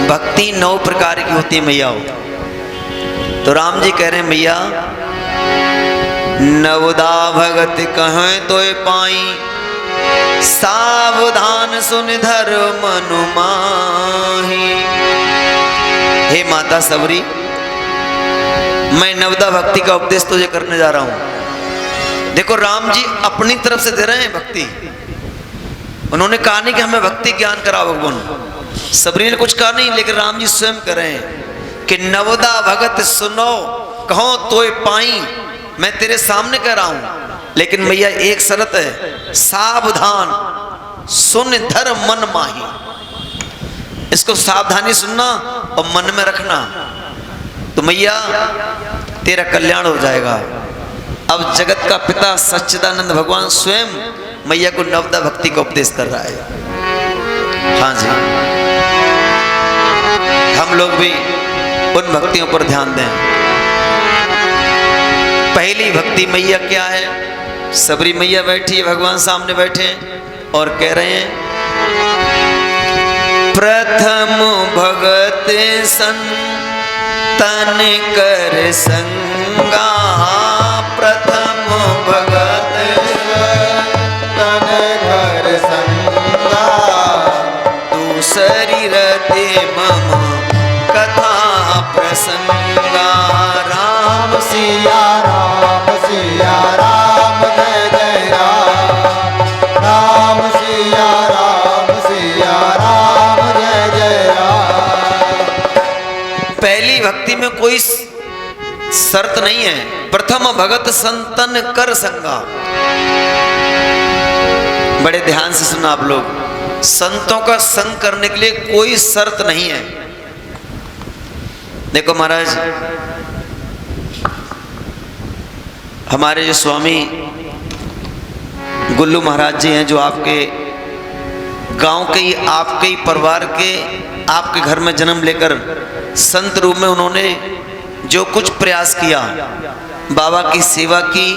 भक्ति 9 प्रकार की होती है मैया। तो राम जी कह रहे हैं मैया नवदा भगत कहें तो पाई, सावधान सुन धर मनु माही। हे माता सबरी, मैं नवदा भक्ति का उपदेश तुझे करने जा रहा हूं। देखो राम जी अपनी तरफ से दे रहे हैं भक्ति। उन्होंने कहा नहीं कि हमें भक्ति ज्ञान कराओ भगवान, सबरी ने कुछ कहा नहीं, लेकिन राम जी स्वयं कह रहे हैं कि नवदा भगत सुनो कहो तो पाई। मैं तेरे सामने कह रहा हूं, लेकिन मैया एक शर्त है, सावधान सुन धर मन माही। इसको सावधानी सुनना और मन में रखना, तो मैया तेरा कल्याण हो जाएगा। अब जगत का पिता सच्चिदानंद भगवान स्वयं मैया को नवदा भक्ति का उपदेश कर रहा है। हाँ जी, हम लोग भी उन भक्तियों पर ध्यान दें। पहली भक्ति मैया क्या है? सबरी मैया बैठी है, भगवान सामने बैठे और कह रहे हैं प्रथम भगत संतन कर संगा, प्रथम भगत संतन कर संगा, दूसरी रते मम कथा प्रसंगा। राम सिया राम सिया राम जय जय राम, राम सिया राम जय जय राम। पहली भक्ति में कोई शर्त नहीं है, प्रथम भगत संतन कर संगा। बड़े ध्यान से सुना आप लोग, संतों का संग करने के लिए कोई शर्त नहीं है। देखो महाराज, हमारे जो स्वामी गुल्लू महाराज जी हैं, जो आपके गांव के ही, आपके ही परिवार के, आपके घर में जन्म लेकर संत रूप में उन्होंने जो कुछ प्रयास किया, बाबा की सेवा की,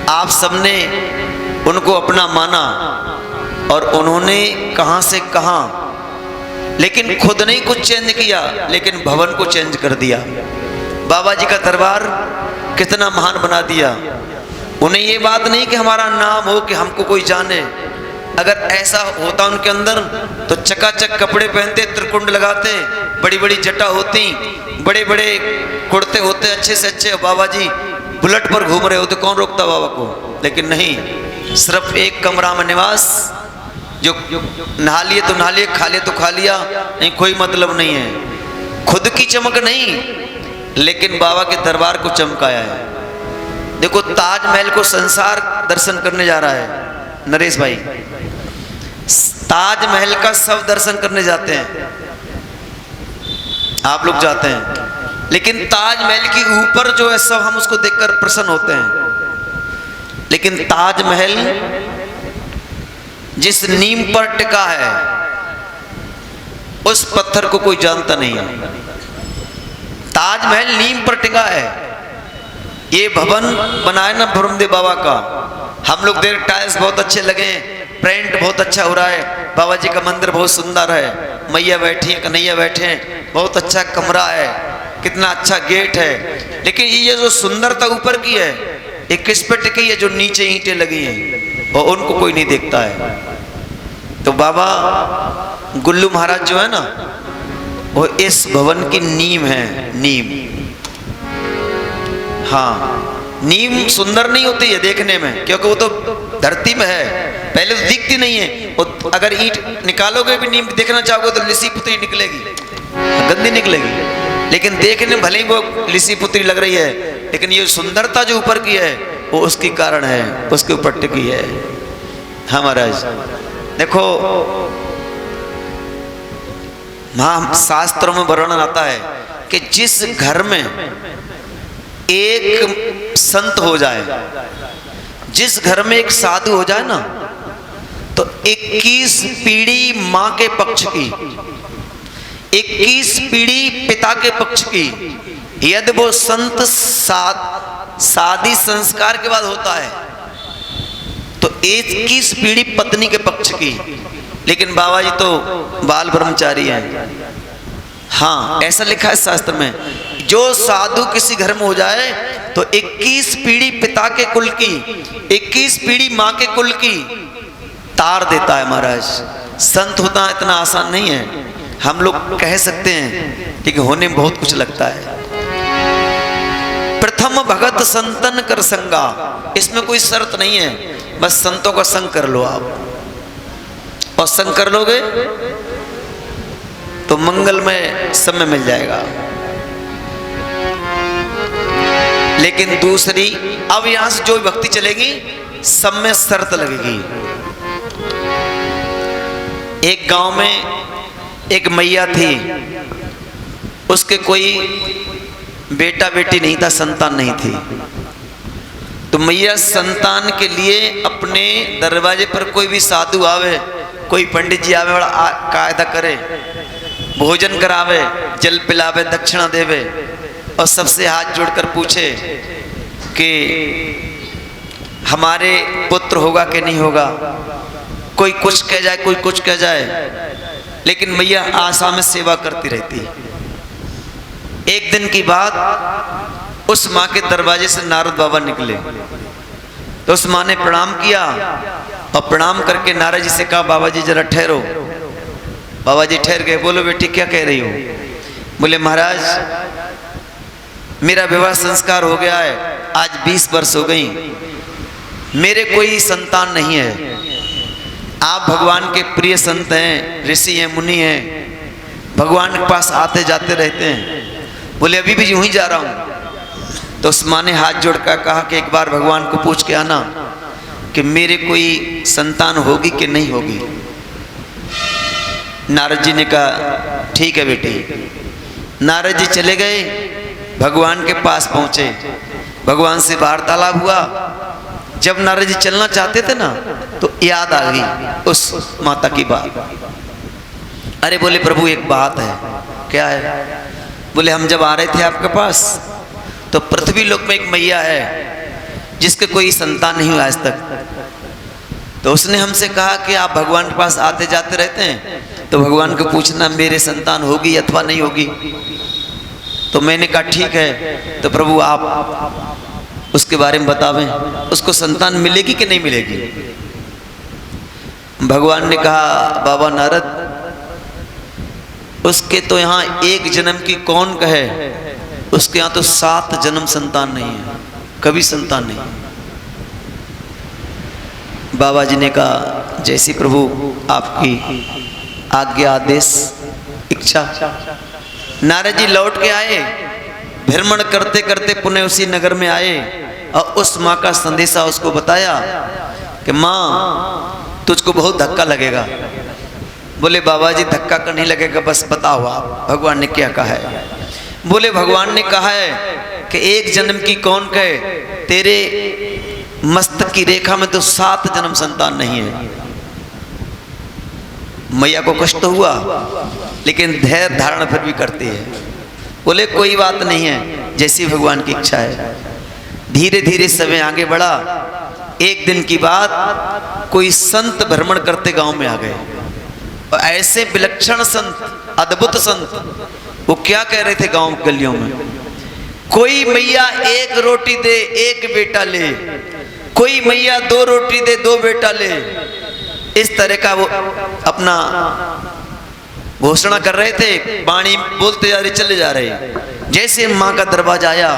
आप सबने उनको अपना माना और उन्होंने कहां से कहां, लेकिन खुद नहीं कुछ चेंज किया, लेकिन भवन को चेंज कर दिया। बाबा जी का दरबार कितना महान बना दिया। उन्हें ये बात नहीं कि हमारा नाम हो, कि हमको कोई जाने। अगर ऐसा होता उनके अंदर तो चकाचक कपड़े पहनते, त्रिकुंड लगाते, बड़ी बड़ी जटा होती, बड़े बड़े कुर्ते होते अच्छे से अच्छे, बाबा जी बुलेट पर घूम रहे होते, कौन रोकता बाबा को? लेकिन नहीं, सिर्फ एक कमरा में निवास, जो नहा लिए तो नहा लिए, खा लिए तो खा लिया, नहीं कोई मतलब नहीं है। खुद की चमक नहीं, लेकिन बाबा के दरबार को चमकाया है। देखो ताजमहल को संसार दर्शन करने जा रहा है नरेश भाई, ताजमहल का सब दर्शन करने जाते हैं, आप लोग जाते हैं, लेकिन ताजमहल के ऊपर जो है सब हम उसको देखकर प्रसन्न होते हैं। लेकिन ताजमहल जिस नीम पर टिका है, उस पत्थर को कोई जानता नहीं है। ताजमहल नीम पर टिका है। ये भवन बनाया ना ब्रह्मदेव बाबा का, हम लोग देख टाइल्स बहुत अच्छे लगे, पेंट बहुत अच्छा हो रहा है, बाबा जी का मंदिर बहुत सुंदर है, मैया बैठी है, कन्हैया बैठे हैं, बहुत अच्छा कमरा है, कितना अच्छा गेट है, लेकिन ये जो सुंदरता ऊपर की है, ये किस पे टिकी है? जो नीचे ईंटें लगी हैं, और उनको कोई नहीं देखता है। तो बाबा गुल्लू महाराज जो है ना, वो इस भवन की नींव है, नींव। हाँ, नीम सुंदर नहीं होती है देखने में, क्योंकि वो तो धरती में है, पहले तो दिखती नहीं है। और अगर ईंट निकालोगे भी नीम देखना चाहोगे तो लिसी पुतरी निकलेगी, गंदी निकलेगी, लेकिन देखने भले ही वो लिसी पुतरी लग रही है, लेकिन ये सुंदरता जो ऊपर की है वो उसकी कारण है, उसके ऊपर टिकी है। हाँ महाराज, देखो शास्त्रों में वर्णन आता है कि जिस घर में एक संत हो जाए, जिस घर में एक साधु हो जाए ना, तो 21 पीढ़ी मां के पक्ष की, 21 पीढ़ी पिता के पक्ष की, यदि वो संत शादी संस्कार के बाद होता है तो 21 पीढ़ी पत्नी के पक्ष की। लेकिन बाबा जी तो बाल ब्रह्मचारी हैं, हाँ, ऐसा लिखा है शास्त्र में, जो साधु किसी घर में हो जाए तो 21 पीढ़ी पिता के कुल की, 21 पीढ़ी माँ के कुल की तार देता है महाराज। संत होना इतना आसान नहीं है। हम लोग कह सकते हैं लेकिन होने में बहुत कुछ लगता है। प्रथम भगत संतन कर संगा, इसमें कोई शर्त नहीं है, बस संतों का संग कर लो आप, और संग कर लोगे तो मंगलमय समय मिल जाएगा। लेकिन दूसरी, अब यहां से जो भक्ति चलेगी सब में शर्त लगेगी। एक गांव में एक मैया थी, उसके कोई बेटा बेटी नहीं था, संतान नहीं थी। तो मैया संतान के लिए अपने दरवाजे पर कोई भी साधु आवे, कोई पंडित जी आवे, बड़ा कायदा करे, भोजन करावे, जल पिलावे, दक्षिणा देवे, और सबसे हाथ जोड़कर पूछे कि हमारे पुत्र होगा कि नहीं होगा। कोई कुछ कह जाए, कोई कुछ कह जाए, लेकिन मैया आशा में सेवा करती रहती। एक दिन की बात, उस माँ के दरवाजे से नारद बाबा निकले, तो उस माँ ने प्रणाम किया, और प्रणाम करके नारद जी से कहा, बाबा जी जरा ठहरो। बाबा जी ठहर गए। बोलो बेटी क्या कह रही हो? बोले महाराज मेरा विवाह संस्कार हो गया है, आज 20 वर्ष हो गई, मेरे कोई संतान नहीं है। आप भगवान के प्रिय संत हैं, ऋषि हैं, मुनि हैं, भगवान के पास आते जाते रहते हैं। बोले अभी भी यूं ही जा रहा हूं। तो उस माँ ने हाथ जोड़कर कहा कि एक बार भगवान को पूछ के आना कि मेरे कोई संतान होगी कि नहीं होगी। नारद जी ने कहा ठीक है बेटी। नारद जी चले गए, भगवान के पास पहुंचे, भगवान से वार्तालाप हुआ। जब नारद जी चलना चाहते थे ना, तो याद आ गई उस माता की बात। अरे बोले प्रभु एक बात है। क्या है? बोले हम जब आ रहे थे आपके पास, तो पृथ्वी लोक में एक मैया है जिसके कोई संतान नहीं हुआ आज तक। तो उसने हमसे कहा कि आप भगवान के पास आते जाते रहते हैं, तो भगवान को पूछना मेरे संतान होगी अथवा नहीं होगी। तो मैंने कहा ठीक है, तो प्रभु आप उसके बारे में बतावें, उसको संतान मिलेगी कि नहीं मिलेगी। भगवान ने कहा बाबा नारद, उसके तो यहाँ एक जन्म की कौन कहे, उसके यहाँ तो 7 जन्म संतान नहीं है, कभी संतान नहीं। बाबा जी ने कहा जैसी प्रभु आपकी आज्ञा, आदेश, इच्छा। नारद जी लौट के आए, भ्रमण करते करते पुनः उसी नगर में आए, और उस माँ का संदेशा उसको बताया कि माँ तुझको बहुत धक्का लगेगा। बोले बाबा जी धक्का का नहीं लगेगा, बस बताओ आप भगवान ने क्या कहा है। बोले भगवान ने कहा है कि एक जन्म की कौन कहे, तेरे मस्तक की रेखा में तो 7 जन्म संतान नहीं है। मैया को कष्ट हुआ, लेकिन धैर्य धारण फिर भी करती है। बोले कोई बात नहीं है, जैसी भगवान की इच्छा है। धीरे धीरे समय आगे बढ़ा। एक दिन की बात, कोई संत भ्रमण करते गांव में आ गए, और ऐसे विलक्षण संत, अद्भुत संत, वो क्या कह रहे थे गांव गलियों में, कोई मैया 1 रोटी दे 1 बेटा ले, कोई मैया 2 रोटी दे 2 बेटा ले। इस तरह का वो अपना घोषणा कर रहे थे, वाणी बोलते जा रहे, चले जा रहे। जैसे माँ का दरवाजा आया,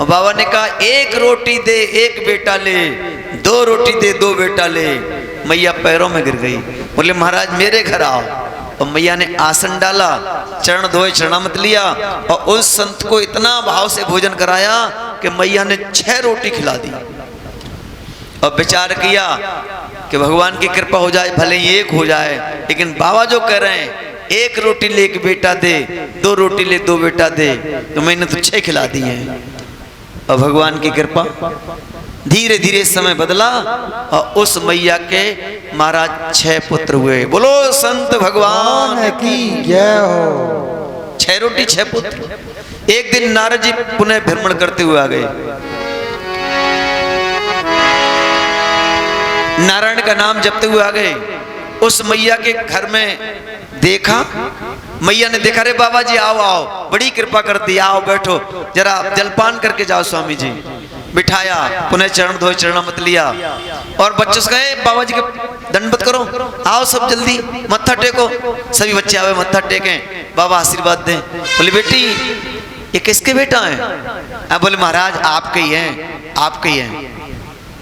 और बाबा ने कहा 1 रोटी दे 1 बेटा ले, 2 रोटी दे 2 बेटा ले। मैया पैरों में गिर गई। बोले महाराज मेरे घर आओ। और मैया ने आसन डाला, चरण धोए, चरणामृत लिया, और उस संत को इतना भाव से भोजन कराया कि मैया ने 6 रोटी खिला दी। और विचार किया कि भगवान की कृपा हो जाए, भले ही 1 हो जाए, लेकिन बाबा जो कह रहे हैं 1 रोटी ले 1 बेटा दे, 2 रोटी ले 2 बेटा दे, तो मैंने तो 6 खिला दी हैं। और भगवान की कृपा, धीरे धीरे समय बदला, और उस मैया के महाराज 6 पुत्र हुए। बोलो संत भगवान की जय हो। 6 रोटी 6 पुत्र। एक दिन नारद जी पुनः भ्रमण करते हुए आ गए। नारायण का नाम जपते हुए आ गए। उस मैया के घर में देखा। मैया ने देखा, रे बाबा जी आओ आओ, बड़ी कृपा करती, आओ बैठो, जरा जलपान करके जाओ स्वामी जी। बिठाया, पुनः चरण धोए, चरणामत लिया और बच्चों से कहे बाबा जी के दंडवत करो, आओ सब जल्दी मत्था टेको। सभी बच्चे आवे, मत्था टेके, बाबा आशीर्वाद दें। बोले बेटी ये किसके बेटा है? अब बोले महाराज आपके ही हैं, आपके ही हैं।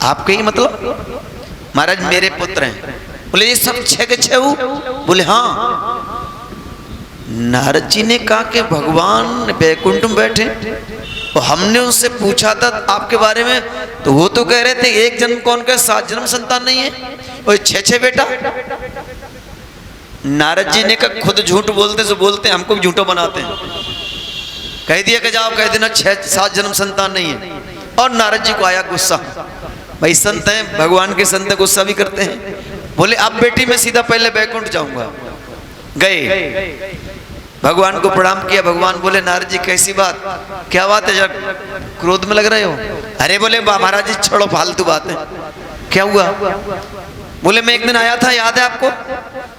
आपके ही मतलब? महाराज मेरे पुत्र हैं। बोले ये सब 6 के 6 हो? बोले हाँ। नारद जी ने कहा कि भगवान वैकुंठ में बैठे, तो हमने उनसे पूछा था आपके बारे में, तो वो तो कह रहे थे 1 जन्म कौन का 7 जन्म संतान नहीं है, और 6 बेटा। नारद जी ने कहा खुद झूठ बोलते से बोलते हमको भी झूठो बनाते हैं। कह दिया कि जाओ कह देना 6-7 जन्म संतान नहीं है। और नारद जी को आया गुस्सा, भाई संत हैं, भगवान के संत गुस्सा भी करते हैं। बोले अब बेटी मैं सीधा पहले वैकुंठ जाऊंगा। गए, भगवान को प्रणाम किया। भगवान बोले नारद जी कैसी बात, क्या बात है, जरा क्रोध में लग रहे हो? अरे बोले महाराज जी छोड़ो फालतू बातें, क्या हुआ? बोले मैं एक दिन आया था, याद है आपको?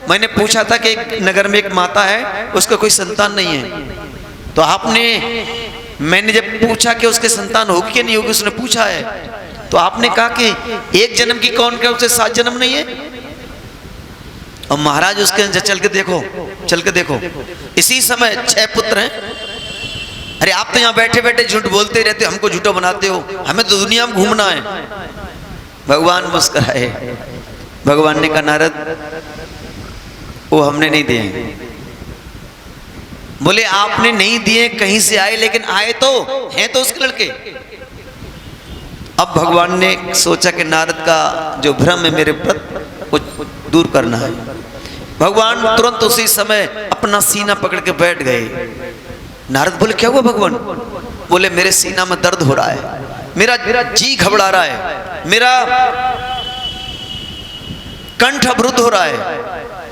मैंने पूछा था कि एक नगर में एक माता है, उसका कोई संतान नहीं है, तो आपने, मैंने जब पूछा कि उसके संतान होगी कि नहीं होगी, उसने पूछा है, तो आपने कहा कि 1 जन्म की कौन क्या उसे 7 जन्म नहीं है। और महाराज उसके चल के देखो, चल के देखो, इसी समय 6 पुत्र हैं। अरे आप तो यहाँ बैठे बैठे झूठ बोलते रहते, हमको झूठा बनाते हो, हमें तो दुनिया में घूमना है। भगवान मुस्कुराए। भगवान ने कहा नारद वो हमने नहीं दिए। बोले आपने नहीं दिए, कहीं से आए, लेकिन आए तो हैं तो उसके लड़के। अब भगवान ने सोचा कि नारद का जो भ्रम है मेरे प्रति वो दूर करना है। भगवान तुरंत उसी समय अपना सीना पकड़ के बैठ गए। नारद बोले क्या हुआ भगवान? बोले मेरे सीना में दर्द हो रहा है, मेरा जी घबरा रहा है, मेरा कंठ अवरुद्ध हो रहा है।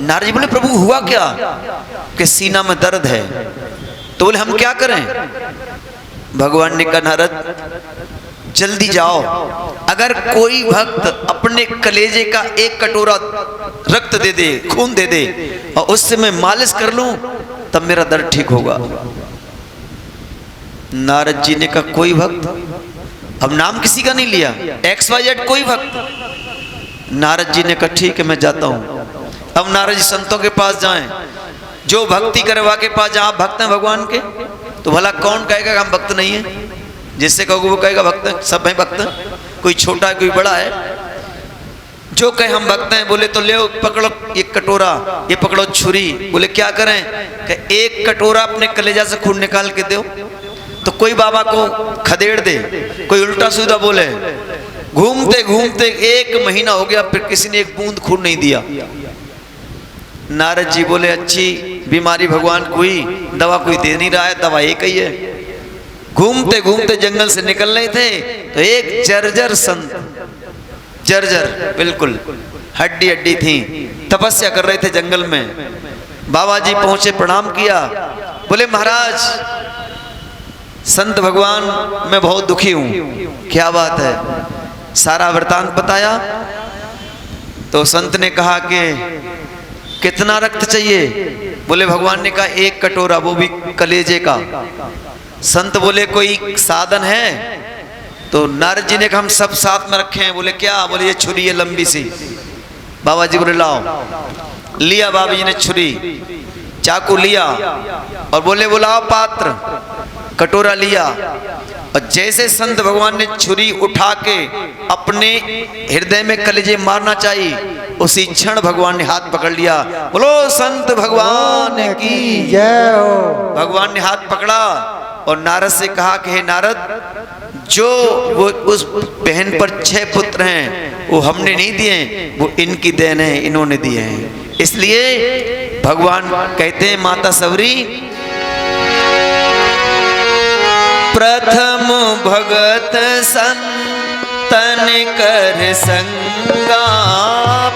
नारद जी बोले प्रभु हुआ क्या? कि सीना में दर्द है। तो बोले हम क्या करें? भगवान ने कहा नारद जल्दी जाओ, अगर कोई भक्त अपने कलेजे का 1 कटोरा रक्त दे दे, खून दे दे, और उससे मैं मालिश कर लूं, तब मेरा दर्द ठीक होगा। नारद जी ने कहा कोई भक्त? अब नाम किसी का नहीं लिया, XYZ कोई भक्त। नारद जी ने कहा ठीक है मैं जाता हूं। अब नारद जी संतों के पास जाएं, जो भक्ति करवा के पास, जहां भक्त हैं भगवान के, तो भला कौन कहेगा कि हम भक्त नहीं है? जिससे कहोगे वो कहेगा भक्त हैं, सब हैं भक्त, कोई छोटा है कोई बड़ा है। जो कहे हम भक्त हैं, बोले तो ले पकड़ो 1 कटोरा, ये पकड़ो छुरी। बोले क्या करें? कि 1 कटोरा अपने कलेजा से खून निकाल के दो। तो कोई बाबा को खदेड़ दे, कोई उल्टा सीधा बोले। घूमते घूमते 1 महीना हो गया, फिर किसी ने 1 बूंद खून नहीं दिया। नारद जी बोले अच्छी बीमारी भगवान को हुई, दवा कोई दे नहीं रहा है, दवा एक ही है। घूमते घूमते जंगल से निकल रहे थे, तो एक जर्जर संत, जर्जर बिल्कुल हड्डी हड्डी थी, तपस्या कर रहे थे जंगल में। बाबा जी पहुंचे, प्रणाम किया। बोले महाराज संत भगवान मैं बहुत दुखी हूं। क्या बात है? सारा वृतांत बताया। तो संत ने कहा कि कितना रक्त चाहिए? बोले भगवान ने कहा 1 कटोरा, वो भी कलेजे का। संत बोले कोई साधन है? तो नारद जी ने कहा हम सब साथ में रखे हैं। बोले क्या? बोले ये छुरी है लंबी सी। बाबा जी बोले लाओ। लिया बाबा जी ने छुरी, चाकू लिया और बोले बुलाओ पात्र, कटोरा लिया। और जैसे संत भगवान ने छुरी उठा के अपने हृदय में कलेजे मारना चाहिए, उसी क्षण भगवान ने हाथ पकड़ लिया। बोलो संत भगवान की जय हो। भगवान ने हाथ पकड़ा और नारद से कहा कि हे नारद, जो वो उस बहन पर 6 पुत्र हैं वो हमने नहीं दिए, वो इनकी देन है, इन्होंने दिए हैं। इसलिए भगवान कहते हैं माता सवरी प्रथम भगत संतन कर संगा,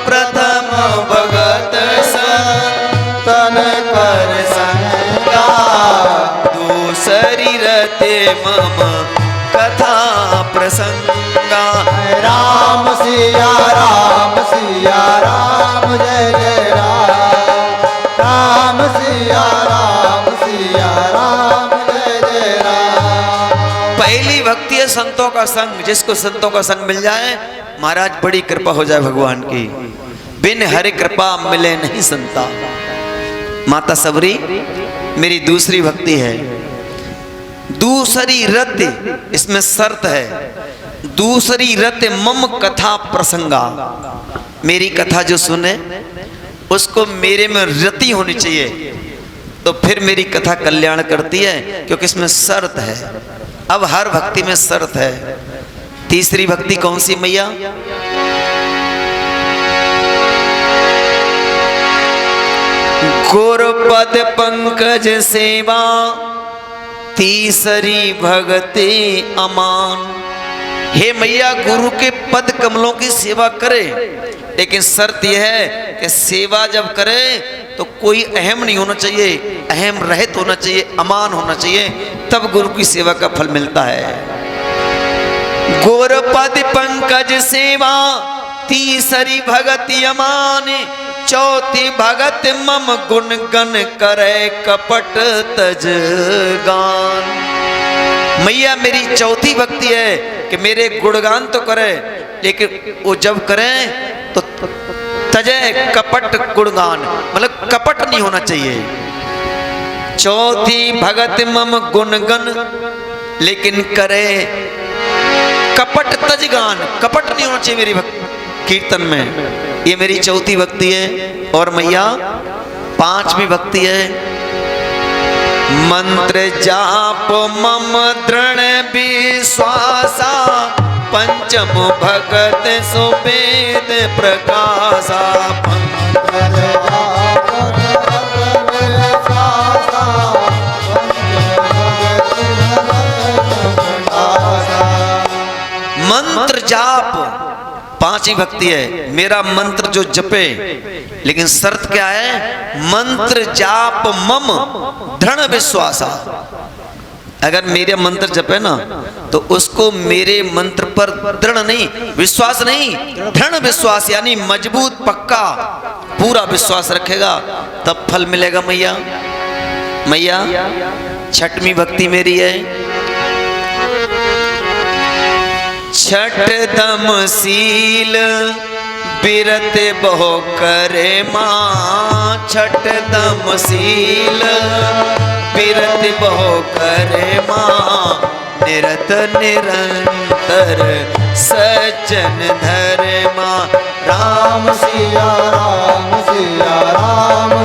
प्रथम भगत संतन कर संगा, दूसरी रते मम कथा प्रसंगा। राम सिया राम, सिया राम, जय जय राम जय जय राम। पहली भक्ति है संतों का संग। जिसको संतों का संग मिल जाए महाराज बड़ी कृपा हो जाए भगवान की। बिन हरि कृपा मिले नहीं संता। माता सबरी मेरी दूसरी भक्ति है। दूसरी रति, इसमें शर्त है। दूसरी रति मम कथा प्रसंगा। मेरी कथा जो सुने उसको मेरे में रति होनी चाहिए, तो फिर मेरी कथा कल्याण करती है, क्योंकि इसमें शर्त है। अब हर भक्ति में शर्त है। तीसरी भक्ति कौन सी मैया? गुरुपद पंकज सेवा तीसरी भगति अमान। हे मैया गुरु के पद कमलों की सेवा करे, लेकिन शर्त यह है कि सेवा जब करे तो कोई अहम नहीं होना चाहिए, अहम रहित होना चाहिए, अमान होना चाहिए, तब गुरु की सेवा का फल मिलता है। गुरुपद पंकज सेवा तीसरी भगति अमान। चौथी भगत मम गुण गण करे कपट तज गान। मैया मेरी चौथी भक्ति है कि मेरे गुणगान तो करे, लेकिन वो जब करे तो तजय कपट गुणगान, मतलब कपट नहीं होना चाहिए। चौथी भगत मम गुण गण, लेकिन करे कपट तजगान, कपट नहीं होना चाहिए मेरी कीर्तन में। ये मेरी चौथी भक्ति है। और मैया पांचवी भक्ति है। मंत्र जाप मम दृढ़ विश्वासा, पंचम भगत सुवेद प्रकाशा। मंत्र जाप पांचवी भक्ति है। मेरा मंत्र जो जपे, लेकिन शर्त क्या है? मंत्र जाप मम दृढ़ विश्वासा। अगर मेरे मंत्र जपे ना तो उसको मेरे मंत्र पर दृढ़ नहीं, विश्वास नहीं, दृढ़ विश्वास यानी मजबूत पक्का पूरा विश्वास रखेगा, तब फल मिलेगा। मैया मैया छठवीं भक्ति मेरी है। छठ दम सील बिरत बहु करे माँ। छठ दम सील बिरत बहु करे माँ। निरत निरंतर सज्जन धर्मा। राम सिया राम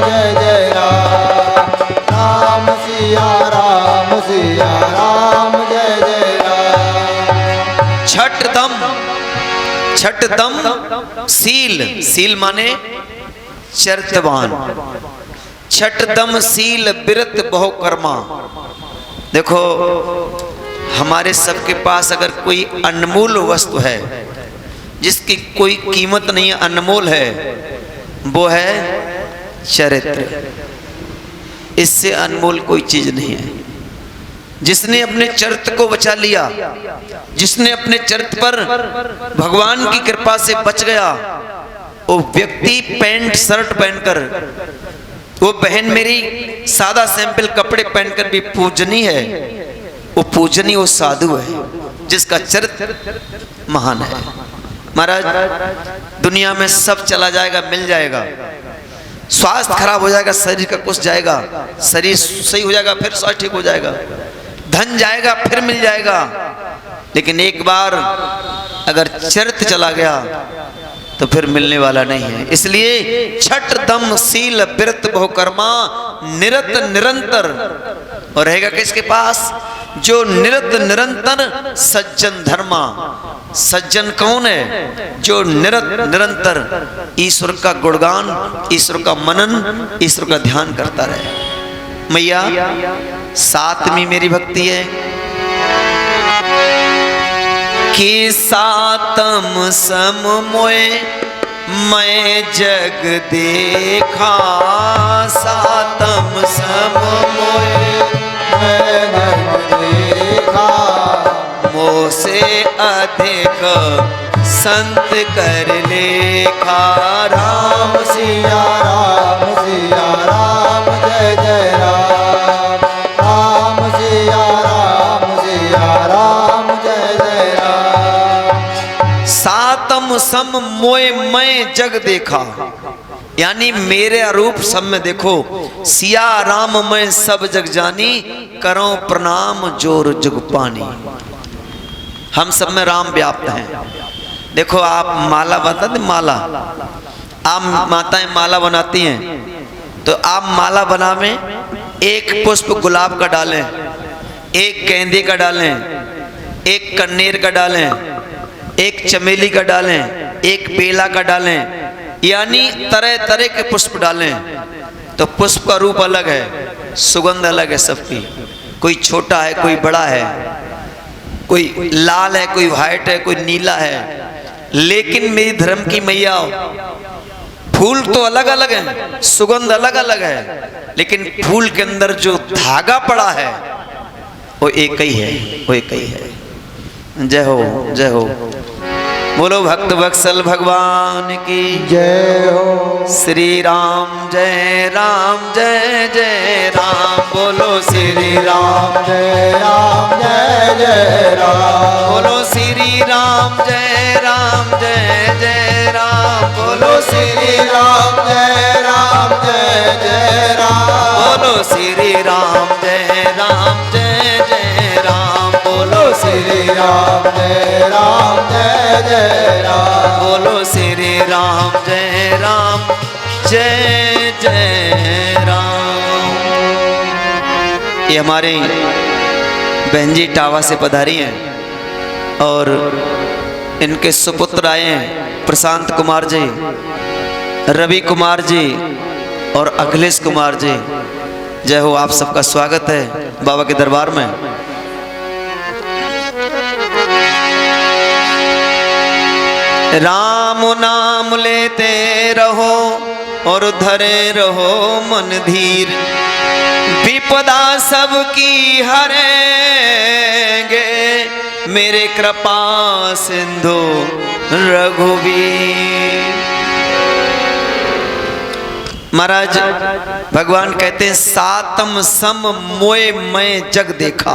जय जय राम। राम सिया राम जय जय राम। छठ दम सील, सील माने चरितवान। छठ दम सील बिरत बहु कर्मा। देखो हमारे सबके पास अगर कोई अनमोल वस्तु है जिसकी कोई कीमत नहीं है, अनमोल है, वो है चरित्र। इससे अनमोल कोई चीज नहीं है। जिसने अपने चरित्र को बचा लिया, जिसने अपने चरित्र पर भगवान की कृपा से बच गया, वो व्यक्ति पैंट शर्ट पहनकर, वो बहन मेरी सादा सैंपल कपड़े पहनकर भी पूजनीय है। वो पूजनीय, वो साधु है जिसका चरित्र महान है। महाराज दुनिया में सब चला जाएगा, मिल जाएगा, स्वास्थ्य खराब हो जाएगा, शरीर का कुछ जाएगा, शरीर सही हो जाएगा, फिर स्वास्थ्य ठीक हो जाएगा, धन जाएगा, फिर मिल जाएगा, लेकिन एक बार अगर चरित्र चला गया तो फिर मिलने वाला नहीं है। इसलिए छठ दम सील बिरत बहु कर्मा। निरत निरंतर, और रहेगा किसके पास? जो निरत निरंतर सज्जन धर्मा। सज्जन कौन है? जो निरत निरंतर ईश्वर का गुणगान, ईश्वर का मनन, ईश्वर का ध्यान करता रहे। मैया सातवीं मेरी भक्ति है कि सातम सम मोए मैं जग देखा। सातम सम मोए मैं जग देखा। मोह से अधिक संत कर लेखा। राम सिया राम जय जय राम। सम मोए मैं जग देखा, यानी मेरे अरूप सब में देखो। सिया राम मैं सब जग जानी, करो प्रणाम जोर जुग पानी। हम सब में राम व्याप्त हैं। देखो आप माला बनाते, माला आप माताएं माला बनाती हैं, तो आप माला बनावे, एक पुष्प गुलाब का डालें, एक गेंदे का डालें, एक कन्नेर का डालें, एक चमेली का डालें, एक बेला का डालें, यानी तरह तरह के पुष्प डालें, तो पुष्प का रूप अलग है, सुगंध अलग है सबकी। कोई छोटा है, कोई बड़ा है, कोई लाल है, कोई व्हाइट है, कोई नीला है। लेकिन मेरी धर्म की मैया, फूल तो अलग अलग हैं, सुगंध अलग अलग है, लेकिन फूल के अंदर जो धागा पड़ा है वो एक ही है, वो एक ही है। जय हो, जय हो। बोलो भक्त वत्सल भगवान की जय हो। श्री राम जय राम जय जय राम। बोलो श्री राम जय राम जय जय राम। बोलो श्री राम जय राम जय जय राम। बोलो श्री राम जय राम जय जय राम। बोलो श्री राम जय राम जय जय राम। बोलो श्री राम जय राम जय जय राम। बोलो श्री राम जय राम जय जय राम। ये हमारे बहन जी टावा से पधारी हैं और इनके सुपुत्र आए हैं, प्रशांत कुमार जी, रवि कुमार जी और अखिलेश कुमार जी। जय हो, आप सबका स्वागत है बाबा के दरबार में। राम नाम लेते रहो और धरे रहो मन धीर, विपदा सबकी हरेंगे मेरे कृपा सिंधु रघुवीर। महाराज भगवान कहते हैं सातम सम मोए मैं जग देखा।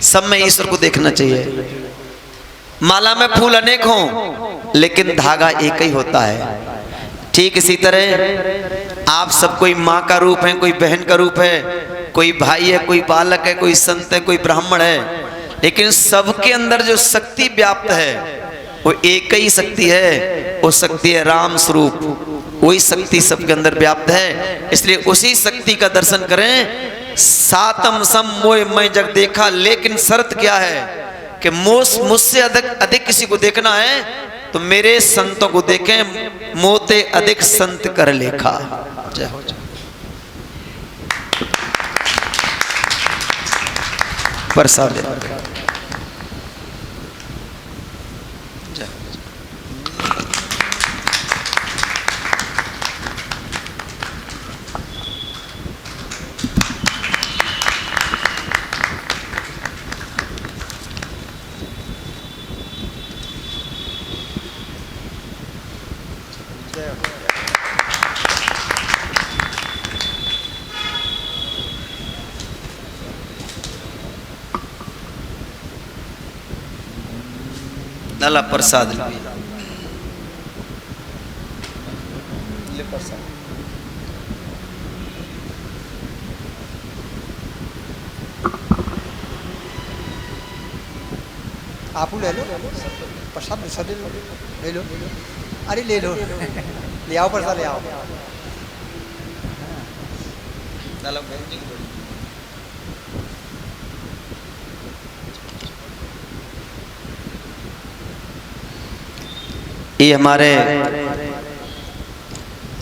सब में ईश्वर को देखना चाहिए। माला में फूल अनेक हों लेकिन धागा एक ही होता है। ठीक इसी तरह आप सब, कोई माँ का रूप है, कोई बहन का रूप है, कोई भाई है, कोई बालक है, कोई संत है, कोई ब्राह्मण है, लेकिन सबके अंदर जो शक्ति व्याप्त है वो एक ही शक्ति है। वो शक्ति है राम स्वरूप। वही शक्ति सबके अंदर व्याप्त है, इसलिए उसी शक्ति का दर्शन करें। सातम सम मोय मैं जग देखा, लेकिन शर्त क्या है कि मुझसे अधिक किसी को देखना है तो मेरे संतों को देखें। मोते अधिक संत कर लेखा। जय हो। प्रसाद लाला प्रसाद आप ले लो प्रसाद, प्रसाद ले लो। अरे ले लो, ले आओ प्रसाद, ले आओ। ये हमारे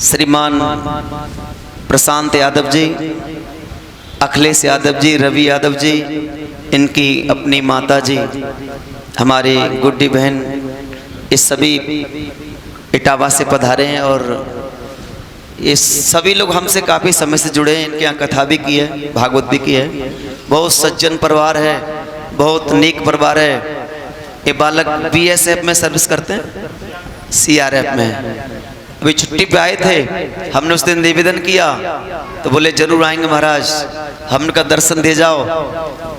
श्रीमान प्रशांत यादव जी, अखिलेश यादव जी, रवि यादव जी, इनकी अपनी माता जी, हमारी गुड्डी बहन, ये सभी इटावा से पधारे हैं और ये सभी लोग हमसे काफ़ी समय से जुड़े हैं। इनके यहाँ कथा भी की है, भागवत भी की है। बहुत सज्जन परिवार है, बहुत नेक परिवार है। ये बालक बीएसएफ में सर्विस करते हैं, सीआरएफ में। अभी छुट्टी पे आए थे, हमने उस दिन निवेदन किया तो बोले जरूर आएंगे महाराज, हमने का दर्शन दे जाओ।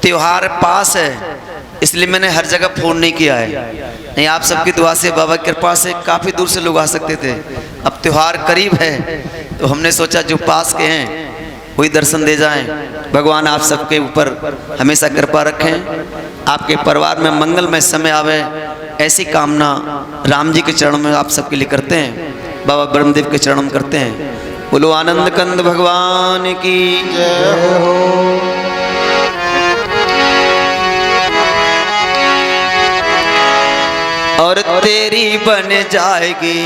त्योहार पास है, इसलिए मैंने हर जगह फ़ोन नहीं किया है। नहीं, आप सबकी दुआ से, बाबा की कृपा से काफ़ी दूर से लोग आ सकते थे। अब त्यौहार करीब है तो हमने सोचा जो पास के हैं वही दर्शन दे जाएं। भगवान आप सबके ऊपर हमेशा कृपा रखें, आपके परिवार में मंगलमय समय आवे, ऐसी कामना राम जी के चरणों में आप सबके लिए करते हैं, बाबा ब्रह्मदेव के चरणों में करते हैं। बोलो आनंद कंद भगवान की जय हो। और तेरी बन जाएगी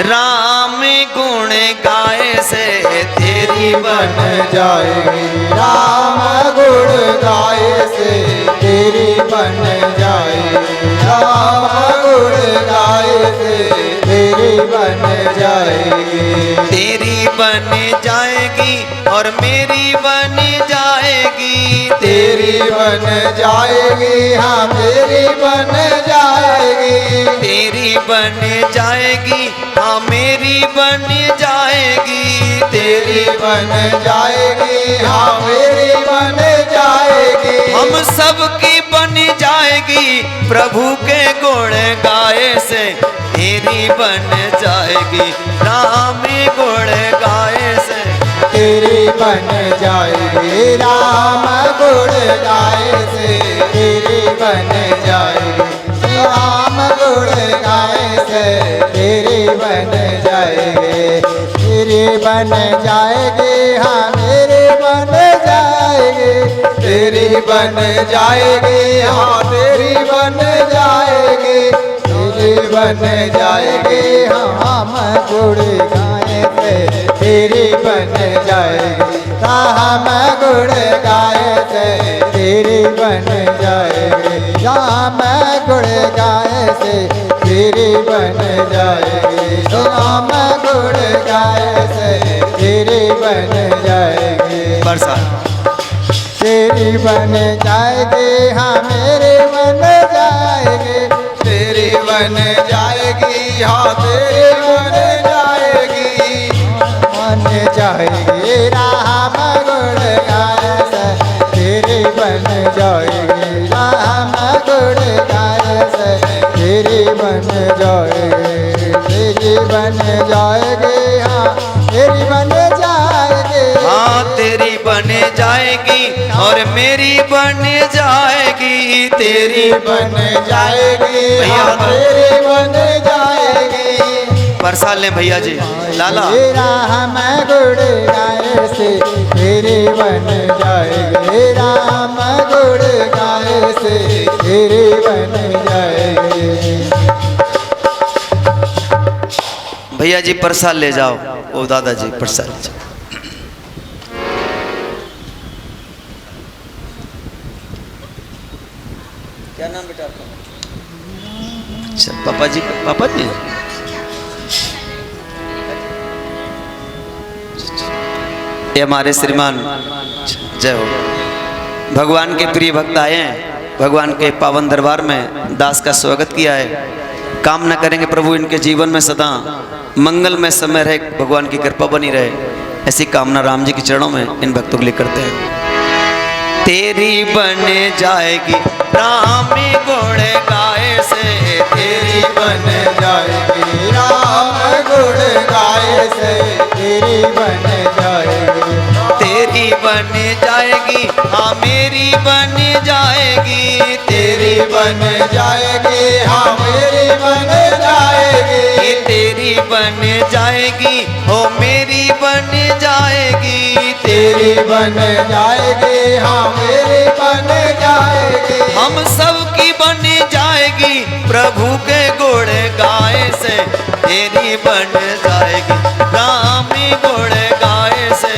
राम गुण गाए से, तेरी बन जाएगी राम गुण गाए से, तेरी बन जाएगी राम गुण गाए से, तेरी बन जाएगी। तेरी बन जाएगी और मेरी बन जाएगी, तेरी बन जाएगी हाँ मेरी बन जाएगी, तेरी बन जाएगी हाँ मेरी बन जाएगी, तेरी बन जाएगी हाँ मेरी बन जाएगी। हम सबकी बन जाएगी प्रभु के गुण गाए से, तेरी बन जाएगी राम गुण गाए से, तेरी बन जाएगी राम गुण गाए से, तेरी बन जाएगी राम गुण गाए से, तेरी बन जाएगी, तेरी बन जाएगी हाँ मेरी बन जाएगी, तेरी बन जाएगी हाँ तेरी बन जाएगी, तेरी बन जाएगी हाँ हम गुण गाए से, तेरी बन जाएगी राम गुण गाए से, तेरी बन जाएगी राम गुण गाए से, तेरी बन जाएगी राम गुण गाए से, तेरी बन जाएगी। बरसात तेरी बन जाएगी हाँ मेरी बन जाएगी, तेरी बन जाएगी हाँ तेरी बन जाएगी, बन जाएगी राम गुण गाए से, तेरी बन जाएगी राम गुण गाए से, तेरी बन जाएगी, तेरी बन जाएगी हाँ तेरी बन जाएगी, हाँ तेरी बन जाएगी और मेरी बन जाएगी, तेरी बन जाएगी हाँ तेरी बन जाएगी। बरसा लें भैया जी लाला। राम गुण गाए से, तेरी बन जाएगी राम गुण गाए से, तेरी बन जाएगी। भैया जी प्रसाद ले जाओ, ओ दादाजी प्रसाद ले जाओ। क्या नाम बेटा आपका? अच्छा पापा जी, पापा जी ये हमारे श्रीमान, जय हो। भगवान के प्रिय भक्त आए हैं, भगवान के पावन दरबार में दास का स्वागत किया है। कामना करेंगे प्रभु इनके जीवन में सदा मंगलमय समय रहे, भगवान की कृपा बनी रहे, ऐसी कामना राम जी के चरणों में इन भक्तों के लिए करते हैं। तेरी बन जाएगी राम गुण गाए से, तेरी बन जाएगी राम गुण गाए से, तेरी बन जाएगी, तेरी बन जाएगी हाँ मेरी बन जाएगी, तेरी बन जाएगी हाँ मेरी बन जाएगी, तेरी बन जाएगी हो मेरी बन जाएगी, तेरी बन जाएगी हाँ मेरी बन जाएगी। हम सब की बन जाएगी प्रभु के गुण गाए से, तेरी बन जाएगी राम गुण गाए से,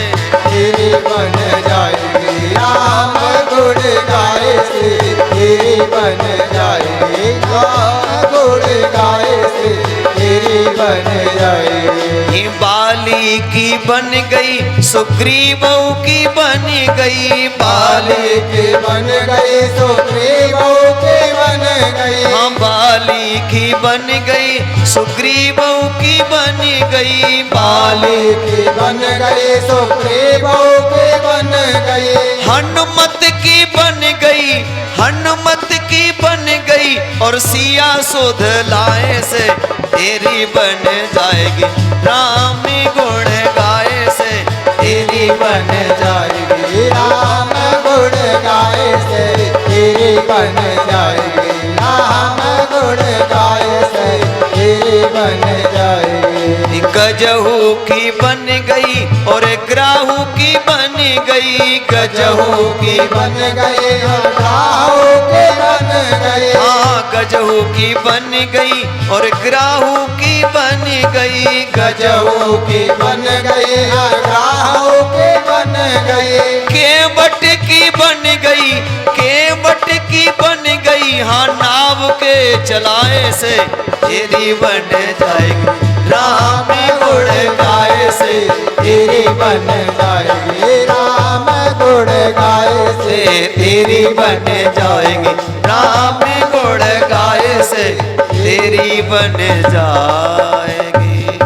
तेरी बन जाएगी राम गुण गाए से, तेरी बन जाएगी राम गुण गाए से, तेरी बन जाएगी। बाली की बन गई सुग्रीव की बन गई, बाली की बन गई सुग्रीव की बन गई, हाँ बाली की बन गई सुग्रीव की बन गई, बाली की बन गई सुग्रीव की बन गई, हनुमत की बन गई, हनुमत की बन गई, और सिया सुध लाए से तेरी बन जाएगी, राम गुण गाए से तेरी बन जाएगी, राम गुण गाए से तेरी बन जाएगी, राम गुण गाए से तेरी बन जाएगी। गजहू की बन गई और ग्राहू की बन गई, गजहू की बन गए और ग्राहू के बन गए, हाँ गजहू की बन गई और ग्राहू की बन गई, गजहू की बन गए और ग्राहू के बन गए, केवट की बन गई, केवट की बन गई, हाँ नाव के चलाए से तेरी बन जाएगी, राम गुण गाए से तेरी बन जाएगी, राम गुण गाए से तेरी बन जाएगी, राम गुण गाए से तेरी बन जाएगी।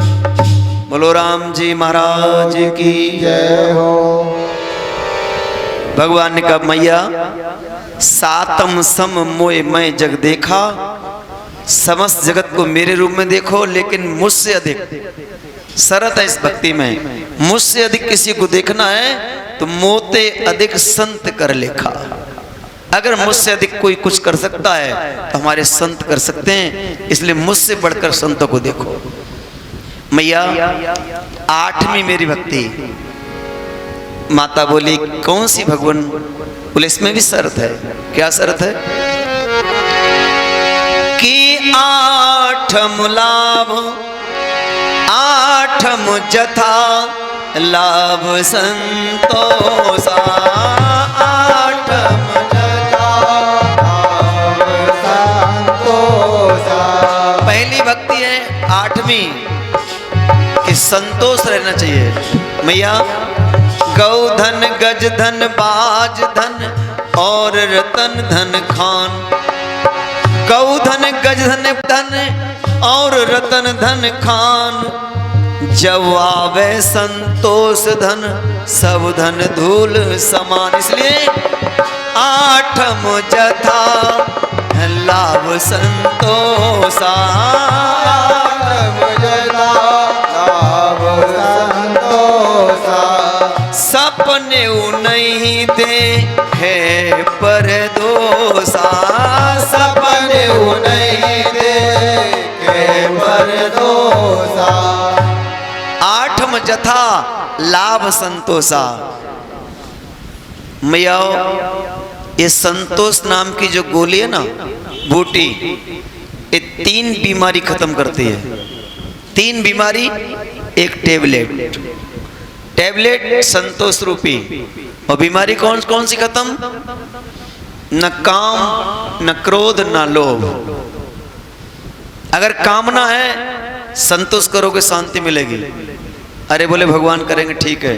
बोलो राम जी महाराज की जय हो। भगवान ने कहा मैया सातम सम मोय मैं जग देखा, समस्त जगत को मेरे रूप में देखो, लेकिन मुझसे अधिक शरत है इस भक्ति में, मुझसे अधिक किसी को देखना है तो मोते अधिक संत कर लेखा। अगर मुझसे अधिक कोई कुछ कर सकता है तो हमारे संत कर सकते हैं, इसलिए मुझसे बढ़कर संतों को देखो। मैया आठवीं मेरी भक्ति। माता बोली कौन सी भगवान? बोले इसमें भी शर्त है। क्या शर्त है? कि आठम लाभ आठम जथा लाभ संतोषा, आठम जथा लाभ संतोषा। पहली भक्ति है आठवीं कि संतोष रहना चाहिए। मैया गौ धन गज धन बाज धन और रतन धन खान, गौ धन गज धन धन और रतन धन खान, जब आवे संतोष धन सब धन धूल समान। इसलिए आठम जथा लाभ संतोषा, आठम जथा लाभ संतोषा। सपने नहीं दे है पर दोषा, सपने नहीं दे के पर दोषा। आठम जथा लाभ संतोषा। मैया ये संतोष नाम की जो गोली है ना, बूटी, ये 3 बीमारी खत्म करती है। 3 बीमारी, एक टेबलेट, टेबलेट संतोष रूपी। और बीमारी कौन कौन सी खत्म? न काम न क्रोध न लोभ। अगर कामना है संतोष करोगे शांति मिलेगी। अरे बोले भगवान करेंगे, ठीक है।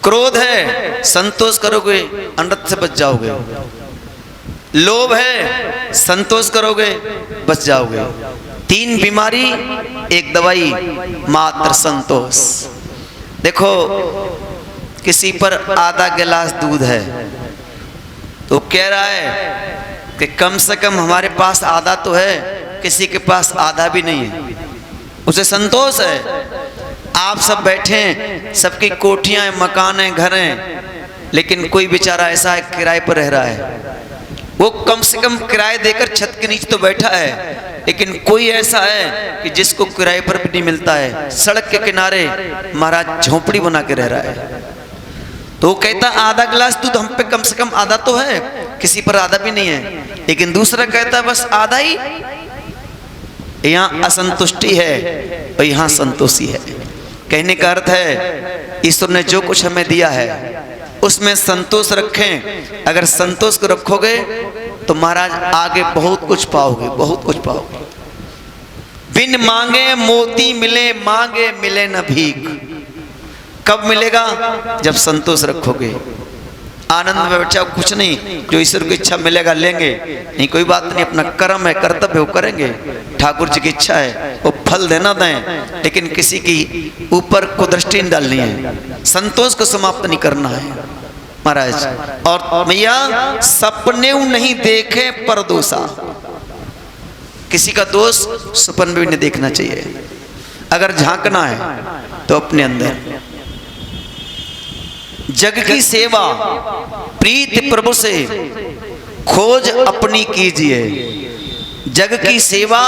क्रोध है संतोष करोगे अनर्थ से बच जाओगे। लोभ है संतोष करोगे बच जाओगे। 3 बीमारी, एक दवाई, मात्र संतोष। देखो किसी पर आधा गिलास दूध है तो कह रहा है कि कम से कम हमारे पास आधा तो है, किसी के पास आधा भी नहीं है, उसे संतोष है। आप सब बैठे हैं, सबकी कोठियां हैं, मकान हैं, घर हैं, लेकिन कोई बेचारा ऐसा है किराए पर रह रहा है। वो कम से कम किराए देकर छत के नीचे तो बैठा है, लेकिन कोई ऐसा है कि जिसको किराए पर भी नहीं मिलता है, सड़क के किनारे महाराज झोपड़ी बना के रह रहा है। तो वो कहता आधा गिलास दूध हम पे कम से कम आधा तो है, किसी पर आधा भी नहीं है। लेकिन दूसरा कहता बस आधा ही। यहाँ असंतुष्टि है और यहाँ संतोषी है। कहने का अर्थ है ईश्वर ने जो कुछ हमें दिया है उसमें संतोष रखें। अगर संतोष को रखोगे तो महाराज आगे बहुत कुछ पाओगे, बहुत कुछ पाओगे। बिन मांगे मोती मिले, मांगे मिले न भीख। कब मिलेगा? जब संतोष रखोगे। आनंद में बच्चा कुछ नहीं, जो ईश्वर की इच्छा मिलेगा लेंगे, नहीं कोई बात नहीं, अपना कर्म है, कर्तव्य वो करेंगे। ठाकुर जी की इच्छा है वो फल देना दें, लेकिन किसी की ऊपर को दृष्टि नहीं डालनी है, संतोष को समाप्त नहीं करना है। महाराज। और मैया सपने नहीं देखे पर दोषा, किसी का दोष सपन में भी नहीं देखना चाहिए। अगर झांकना है तो अपने अंदर। जग की सेवा प्रीत प्रभु से खोज अपनी कीजिए। जग की सेवा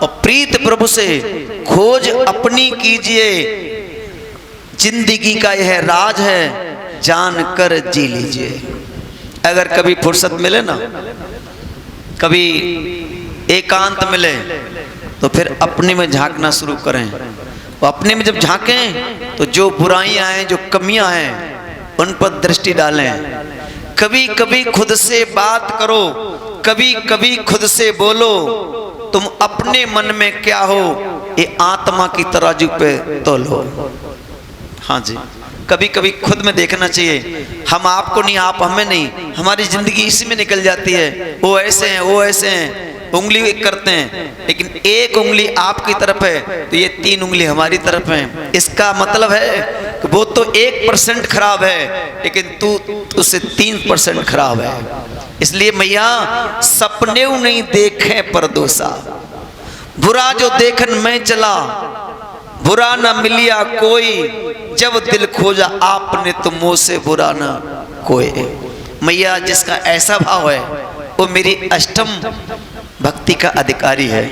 और प्रीत प्रभु से खोज अपनी कीजिए। जिंदगी का यह राज है, जान कर जी लीजिए। अगर कभी फुर्सत मिले ना, कभी एकांत मिले, तो फिर अपने में झांकना शुरू करें। और अपने में जब झांकें तो जो बुराइयां हैं, जो कमियां हैं, उन पर दृष्टि डालें। कभी कभी खुद से बात करो, कभी कभी खुद से बोलो, तुम अपने मन में क्या हो ये आत्मा की तराजू पे तोलो। हाँ जी, कभी कभी खुद में देखना चाहिए। हम आपको नहीं, आप हमें नहीं, हमारी जिंदगी इसी में निकल जाती है। वो ऐसे हैं, वो ऐसे हैं, उंगली एक करते हैं, लेकिन एक उंगली आपकी तरफ है तो ये 3 उंगली हमारी तरफ है। इसका मतलब है कि वो तो 1% खराब है, लेकिन तू उससे 3% खराब है। इसलिए मैया सपने नहीं देखे पर दोषा, बुरा जो देखन में चला, बुरा न मिलिया कोई, जब दिल खोजा आपने तो मुँह से बुरा न कोई। मैया जिसका ऐसा भाव है वो मेरी अष्टम भक्ति का अधिकारी है।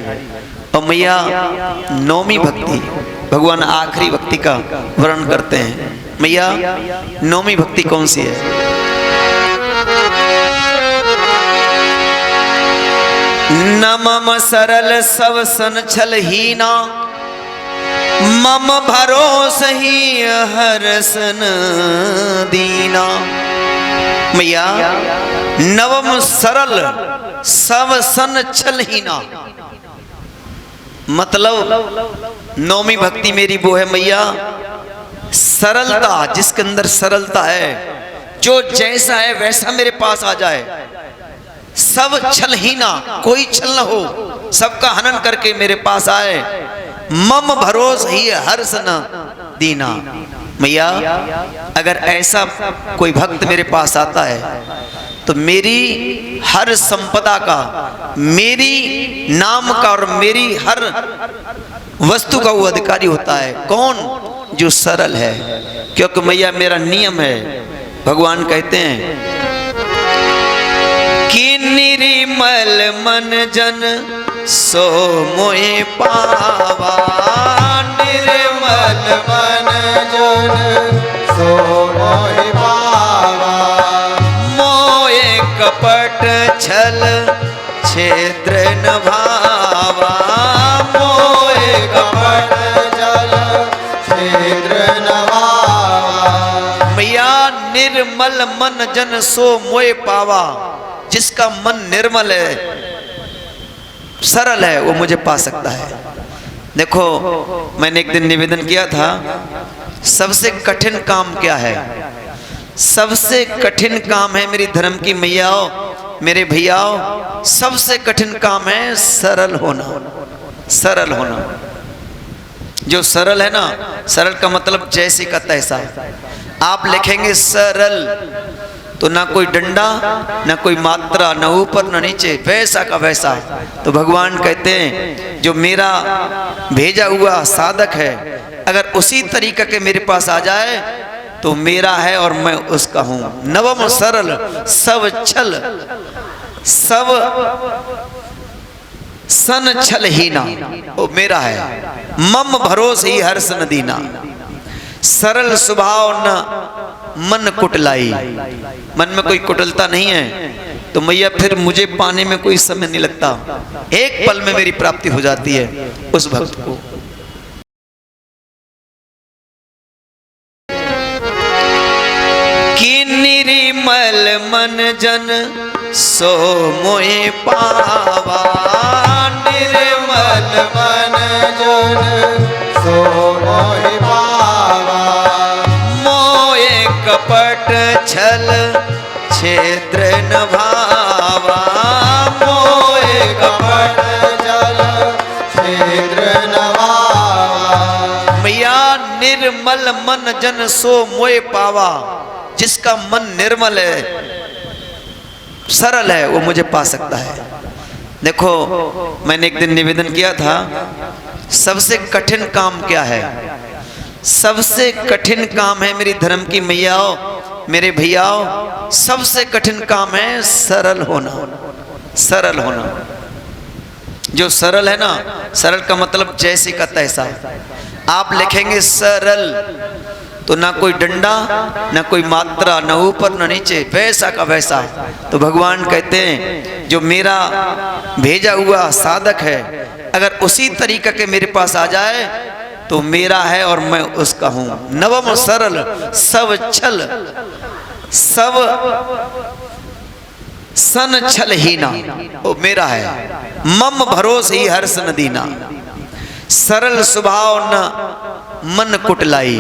और मैया नौवीं भक्ति, भगवान आखिरी भक्ति का वर्णन करते हैं। मैया नौवीं भक्ति कौन सी है? नमम सरल सब सन छल हीना, मम भरोस ही हर सन दीना। मैया नवम सरल सब सन छल हीना, मतलब नौवीं भक्ति मेरी वो है मैया सरलता, जिसके अंदर सरलता है, जो जैसा है वैसा मेरे पास आ जाए। सब छलहीना, कोई छल न हो, सबका हनन करके मेरे पास आए। मम भरोस ही हर सन दीना। मैया अगर ऐसा कोई भक्त मेरे पास आता है तो मेरी हर संपदा का, मेरी नाम का और मेरी हर वस्तु का वो अधिकारी होता है। कौन? जो सरल है। क्योंकि मैया मेरा नियम है, भगवान कहते हैं कि निर्मल मन जन सो मोहे पावा। निर्मल मन जन सो मोहि पावा। मोहे कपट छल क्षेत्र न भावा। मोहे कपट छल क्षेत्र न भावा। मैया निर्मल मन जन सो मोहे पावा। जिसका मन निर्मल है, सरल है, वो मुझे पा सकता है। देखो मैंने एक दिन निवेदन किया था, सबसे कठिन काम क्या है? सबसे कठिन काम है मेरी धर्म की मैयाओ, मेरे भैयाओ, सबसे कठिन काम है सरल होना। सरल होना, जो सरल है ना, सरल का मतलब जैसे का तैसा। आप लिखेंगे सरल तो ना कोई डंडा, ना कोई मात्रा, ना ऊपर ना नीचे, वैसा का वैसा। तो भगवान कहते हैं जो मेरा भेजा हुआ साधक है, अगर उसी तरीके के मेरे पास आ जाए तो मेरा है और मैं उसका हूं। नवम सरल सब छल सब सन छल हीना, वो मेरा है। मम भरोस ही हर सन दीना। सरल स्वभाव न मन कुटलाई, मन में कोई कुटिलता नहीं है, तो मैया फिर मुझे पाने में कोई समय नहीं लगता। एक पल में मेरी प्राप्ति हो जाती है उस भक्त को। कि निर्मल मन जन सो मोहे पावा। निर्मल मन जन सो मोहि पावा। मोहे कपट छल क्षेत्र न भावा। मोहे कपट छल क्षेत्र न भावा। मैया निर्मल मन जन सो मोहे पावा। जिसका मन निर्मल है, सरल है, वो मुझे पा सकता है। देखो, मैंने एक दिन निवेदन किया था, सबसे कठिन काम क्या है? सबसे कठिन काम है मेरी धर्म की मैयाओ, मेरे भैयाओ, सबसे कठिन काम है सरल होना। सरल होना, जो सरल है ना, सरल का मतलब जैसे का तैसा। आप लिखेंगे सरल तो ना कोई डंडा, ना कोई मात्रा, ना ऊपर ना नीचे, वैसा का वैसा। तो भगवान कहते हैं जो मेरा भेजा हुआ साधक है, अगर उसी तरीका के मेरे पास आ जाए तो मेरा है और मैं उसका हूं। नवम सरल सब छल, सब सन छल हीना, वो मेरा है। मम भरोस ही हर्ष नदीना, सरल स्वभाव न मन कुटलाई।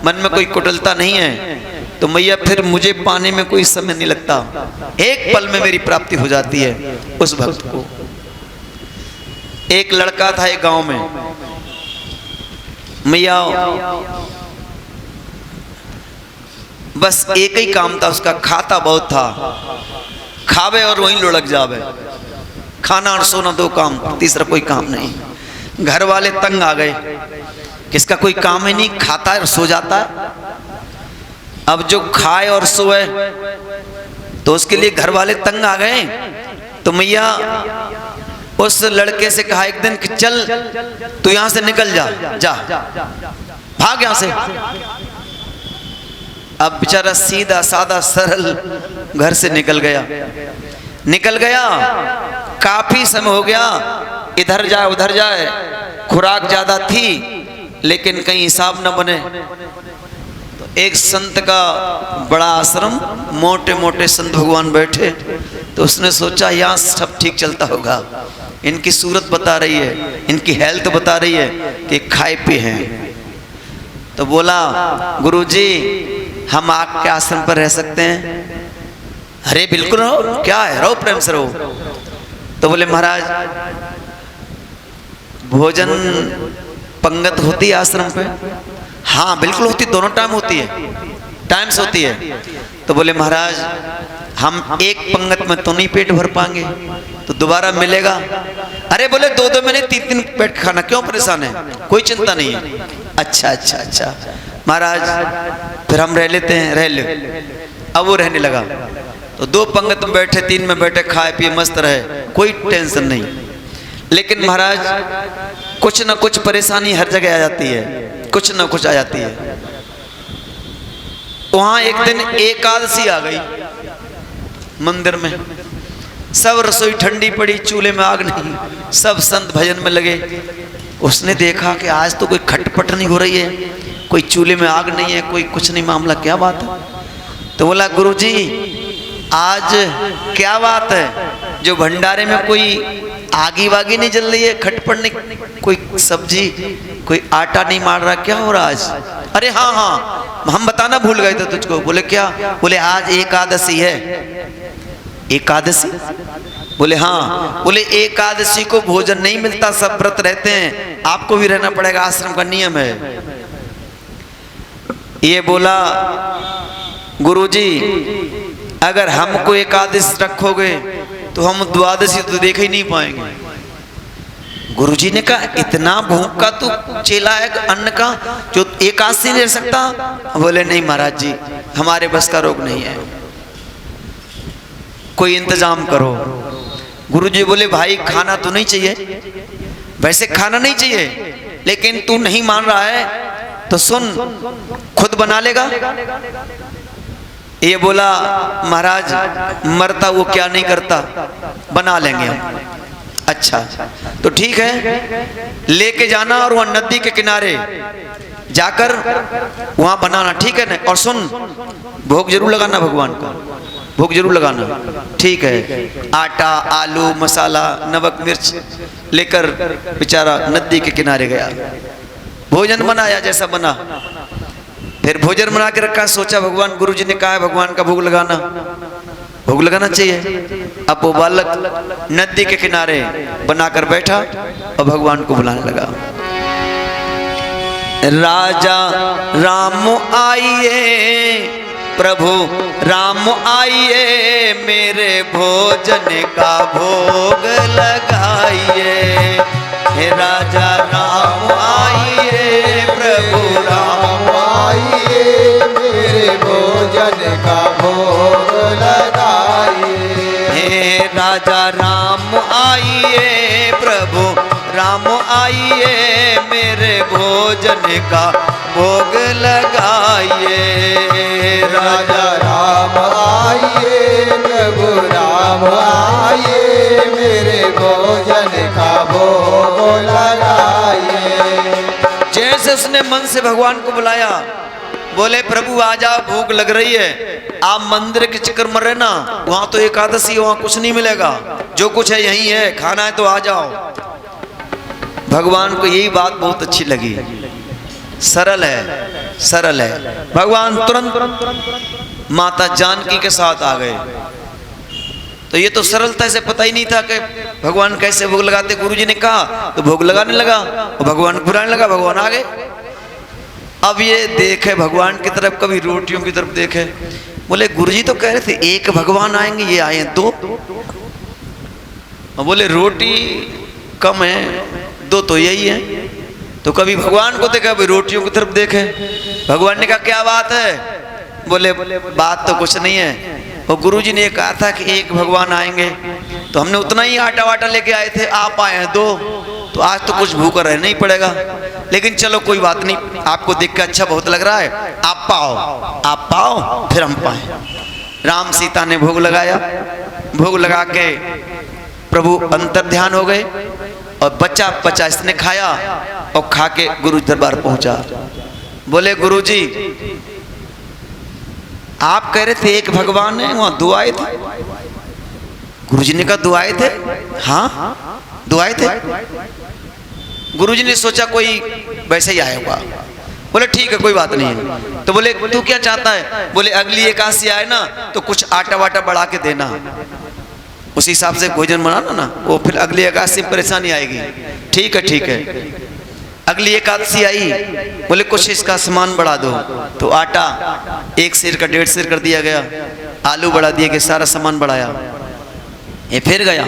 मन में कोई कुटिलता नहीं है तो मैया फिर मुझे पाने में कोई समय नहीं लगता, एक पल में मेरी प्राप्ति हो जाती है उस भक्त को। एक लड़का था एक गांव में, मैया बस एक ही काम था उसका, खाता बहुत था, खावे और वहीं लुढ़क जावे, खाना और सोना दो काम, तीसरा कोई काम नहीं। घर वाले तंग आ गए, किसका कोई काम ही नहीं, खाता है और सो जाता है। अब जो खाए और सोए तो उसके लिए घर वाले तंग आ गए। तो मैया उस लड़के से कहा एक दिन कि चल तू यहां से निकल जा, जा भाग यहां से। अब बेचारा सीधा साधा सरल घर से निकल गया। काफी समय हो गया, इधर जाए उधर जाए, खुराक ज्यादा थी लेकिन कहीं हिसाब न बने। तो एक संत का बड़ा आश्रम, मोटे मोटे संत भगवान बैठे, तो उसने सोचा यहाँ सब ठीक चलता होगा, इनकी सूरत बता रही है, इनकी हेल्थ बता रही है कि खाए पी हैं। तो बोला गुरुजी हम आपके आश्रम पर रह सकते हैं? अरे बिल्कुल रहो, क्या है, रहो, प्रेम से रहो। तो बोले महाराज भोजन पंगत होती है आश्रम पे? हाँ बिल्कुल होती, दोनों टाइम होती है, टाइम से होती है। तो बोले महाराज हम एक पंगत में तो नहीं पेट भर पाएंगे, तो दोबारा मिलेगा? अरे बोले दो दो में नहीं, तीन तीन पेट खाना, क्यों परेशान है, कोई चिंता नहीं है। अच्छा अच्छा अच्छा महाराज फिर हम रह लेते हैं, रह ले। अब वो रहने लगा, तो दो पंगत में बैठे, तीन में बैठे, खाए पिए मस्त रहे, कोई टेंशन नहीं। लेकिन महाराज कुछ ना कुछ परेशानी हर जगह आ जाती है, कुछ ना कुछ आ जाती है। वहां एक दिन एकादशी आ गई, मंदिर में सब रसोई ठंडी पड़ी, चूल्हे में आग नहीं, सब संत भजन में लगे। उसने देखा कि आज तो कोई खटपट नहीं हो रही है, कोई चूल्हे में आग नहीं है, कोई कुछ नहीं, मामला क्या बात है? तो बोला गुरुजी आज क्या बात है, जो भंडारे में कोई आगी वागी नहीं जल रही है, खटपट नहीं, कोई सब्जी, कोई आटा नहीं मार रहा, क्या हो रहा आज? अरे हाँ हाँ हम बताना भूल गए थे तुझको। बोले क्या? बोले आज एकादशी है। एकादशी? बोले हाँ। बोले एकादशी को भोजन नहीं मिलता, सब व्रत रहते हैं, आपको भी रहना पड़ेगा, आश्रम का नियम है। ये बोला गुरुजी अगर हमको एकादशी रखोगे तो हम द्वादशी तो देख ही नहीं पाएंगे। गुरुजी ने कहा इतना भूख का तू चेला है अन्न का जो एकादशी नहीं रह सकता? बोले नहीं महाराज जी हमारे बस का रोग नहीं है, कोई इंतजाम करो। गुरुजी बोले भाई खाना तो नहीं चाहिए, वैसे खाना नहीं चाहिए, लेकिन तू नहीं मान रहा है तो सुन खुद बना लेगा। ये बोला महाराज मरता वो क्या नहीं करता, बना लेंगे हम। अच्छा तो ठीक है, लेके जाना और वहां नदी के किनारे जाकर वहां बनाना, ठीक है ना? और सुन भोग जरूर लगाना, भगवान का भोग जरूर लगाना, ठीक है? आटा आलू मसाला नमक मिर्च लेकर बेचारा नदी के किनारे गया, भोजन बनाया जैसा बना, फिर भोजन बना के रखा। सोचा भगवान, गुरुजी ने कहा है भगवान का भोग लगाना, भोग लगाना चाहिए। अब वो बालक नदी के किनारे बनाकर बैठा और भगवान को बुलाने लगा। राजा राम आइए प्रभु राम आइए मेरे भोजन का भोग लगाइए। हे राजा राम आइए प्रभु राम आइए मेरे भोजन का भोग लगाइए। हे राजा राम आइए प्रभु राम आइए मेरे भोजन का भोग लगाइए। राजा राम आइए प्रभु राम आइए मेरे भोजन का भोग लगाइए। जैसे उसने मन से भगवान को बुलाया, बोले प्रभु आ जाओ, भूख लग रही है, आप मंदिर के चक्कर मर रहे ना, वहां तो एकादशी है, वहां कुछ नहीं मिलेगा, जो कुछ है यही है, खाना है तो आ जाओ। भगवान को यही बात बहुत अच्छी लगी, सरल है, सरल है। भगवान तुरंत माता जानकी के साथ आ गए। तो ये तो सरलता से पता ही नहीं था कि भगवान कैसे भोग लगाते। गुरुजी ने कहा तो भोग लगाने लगा, और भगवान बुलाने लगा, भगवान आ गए। अब ये देखे भगवान की तरफ, कभी रोटियों की तरफ देखे। बोले गुरुजी तो कह रहे थे एक भगवान आएंगे, ये आए दो। बोले रोटी कम है, दो तो यही है। तो कभी भगवान को देखा, कभी रोटियों की तरफ देखे। भगवान ने कहा क्या बात है? बोले बात तो कुछ नहीं है, और गुरुजी ने कहा था कि एक भगवान आएंगे, तो हमने उतना ही आटा वाटा लेके आए थे, आप आए हैं दो, तो आज तो कुछ भूखा रहना ही पड़ेगा। लेकिन चलो कोई बात नहीं, आपको देख के अच्छा बहुत लग रहा है, आप पाओ, आप पाओ फिर हम पाए। राम सीता ने भोग लगाया, भोग लगा के प्रभु अंतर ध्यान हो गए, और बच्चा बच्चा इसने खाया, और खा के गुरु दरबार पहुंचा। बोले गुरुजी आप कह रहे थे एक भगवान है, वहां दो आए थे। गुरुजी ने कहा दो आए थे? हाँ दो आए थे। गुरुजी ने सोचा कोई वैसे ही आया होगा। बोले ठीक है कोई बात नहीं है। तो बोले तू क्या चाहता है? बोले अगली एकादशी आए ना तो कुछ आटा वाटा बढ़ा के देना, उस हिसाब से भोजन बनाना ना, वो फिर अगली एकादशी में परेशानी आएगी। ठीक है ठीक है। अगली एकादशी आई, बोले कुछ इसका सामान बढ़ा दो, तो आटा 1 सेर का 1.5 सेर कर दिया गया, आलू बढ़ा दिया गया, सारा सामान बढ़ाया। ये फिर गया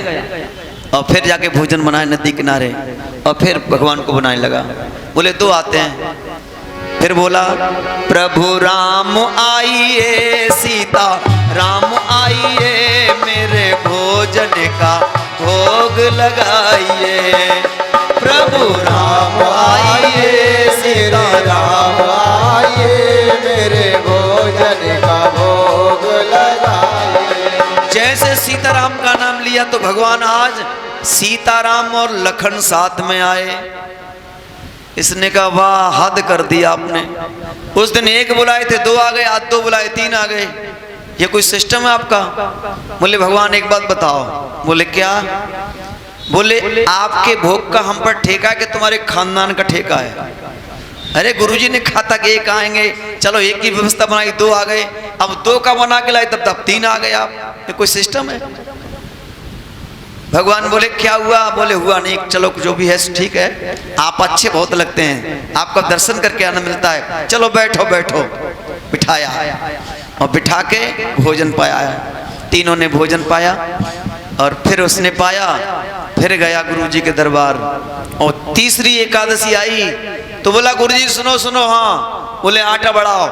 और फिर जाके भोजन बनाए नदी किनारे, और फिर भगवान को बनाने लगा। बोले दो आते हैं। फिर बोला प्रभु राम आइए सीता राम आइए मेरे भोजन का भोग लगाइए। प्रभु राम आइए सीता राम आइए मेरे भोजन का भोग लगाइए। जैसे सीताराम का नाम लिया तो भगवान आज सीताराम और लखन साथ में आए। इसने कहा वाह हद कर दिया आपने, उस दिन एक बुलाए थे दो आ गए, आज दो बुलाए 3 आ गए, ये कोई सिस्टम है आपका? बोले भगवान एक बात बताओ। बोले क्या? बोले आपके भोग का हम पर ठेका है कि तुम्हारे खानदान का ठेका है? अरे गुरुजी ने कहा था कि एक आएंगे, चलो एक की व्यवस्था बनाई, 2 आ गए, अब 2 का बना के लाए तब 3 आ गए आप, ये कोई सिस्टम है? भगवान बोले क्या हुआ? बोले हुआ नहीं, चलो जो भी है ठीक है, आप अच्छे बहुत लगते हैं, आपका दर्शन करके आनंद मिलता है, चलो बैठो बैठो। बिठाया और बिठा के भोजन पाया। तीनों ने भोजन पाया और फिर उसने पाया, फिर गया गुरुजी के दरबार। और तीसरी एकादशी आई तो बोला गुरुजी सुनो सुनो। हाँ। बोले आटा बढ़ाओ।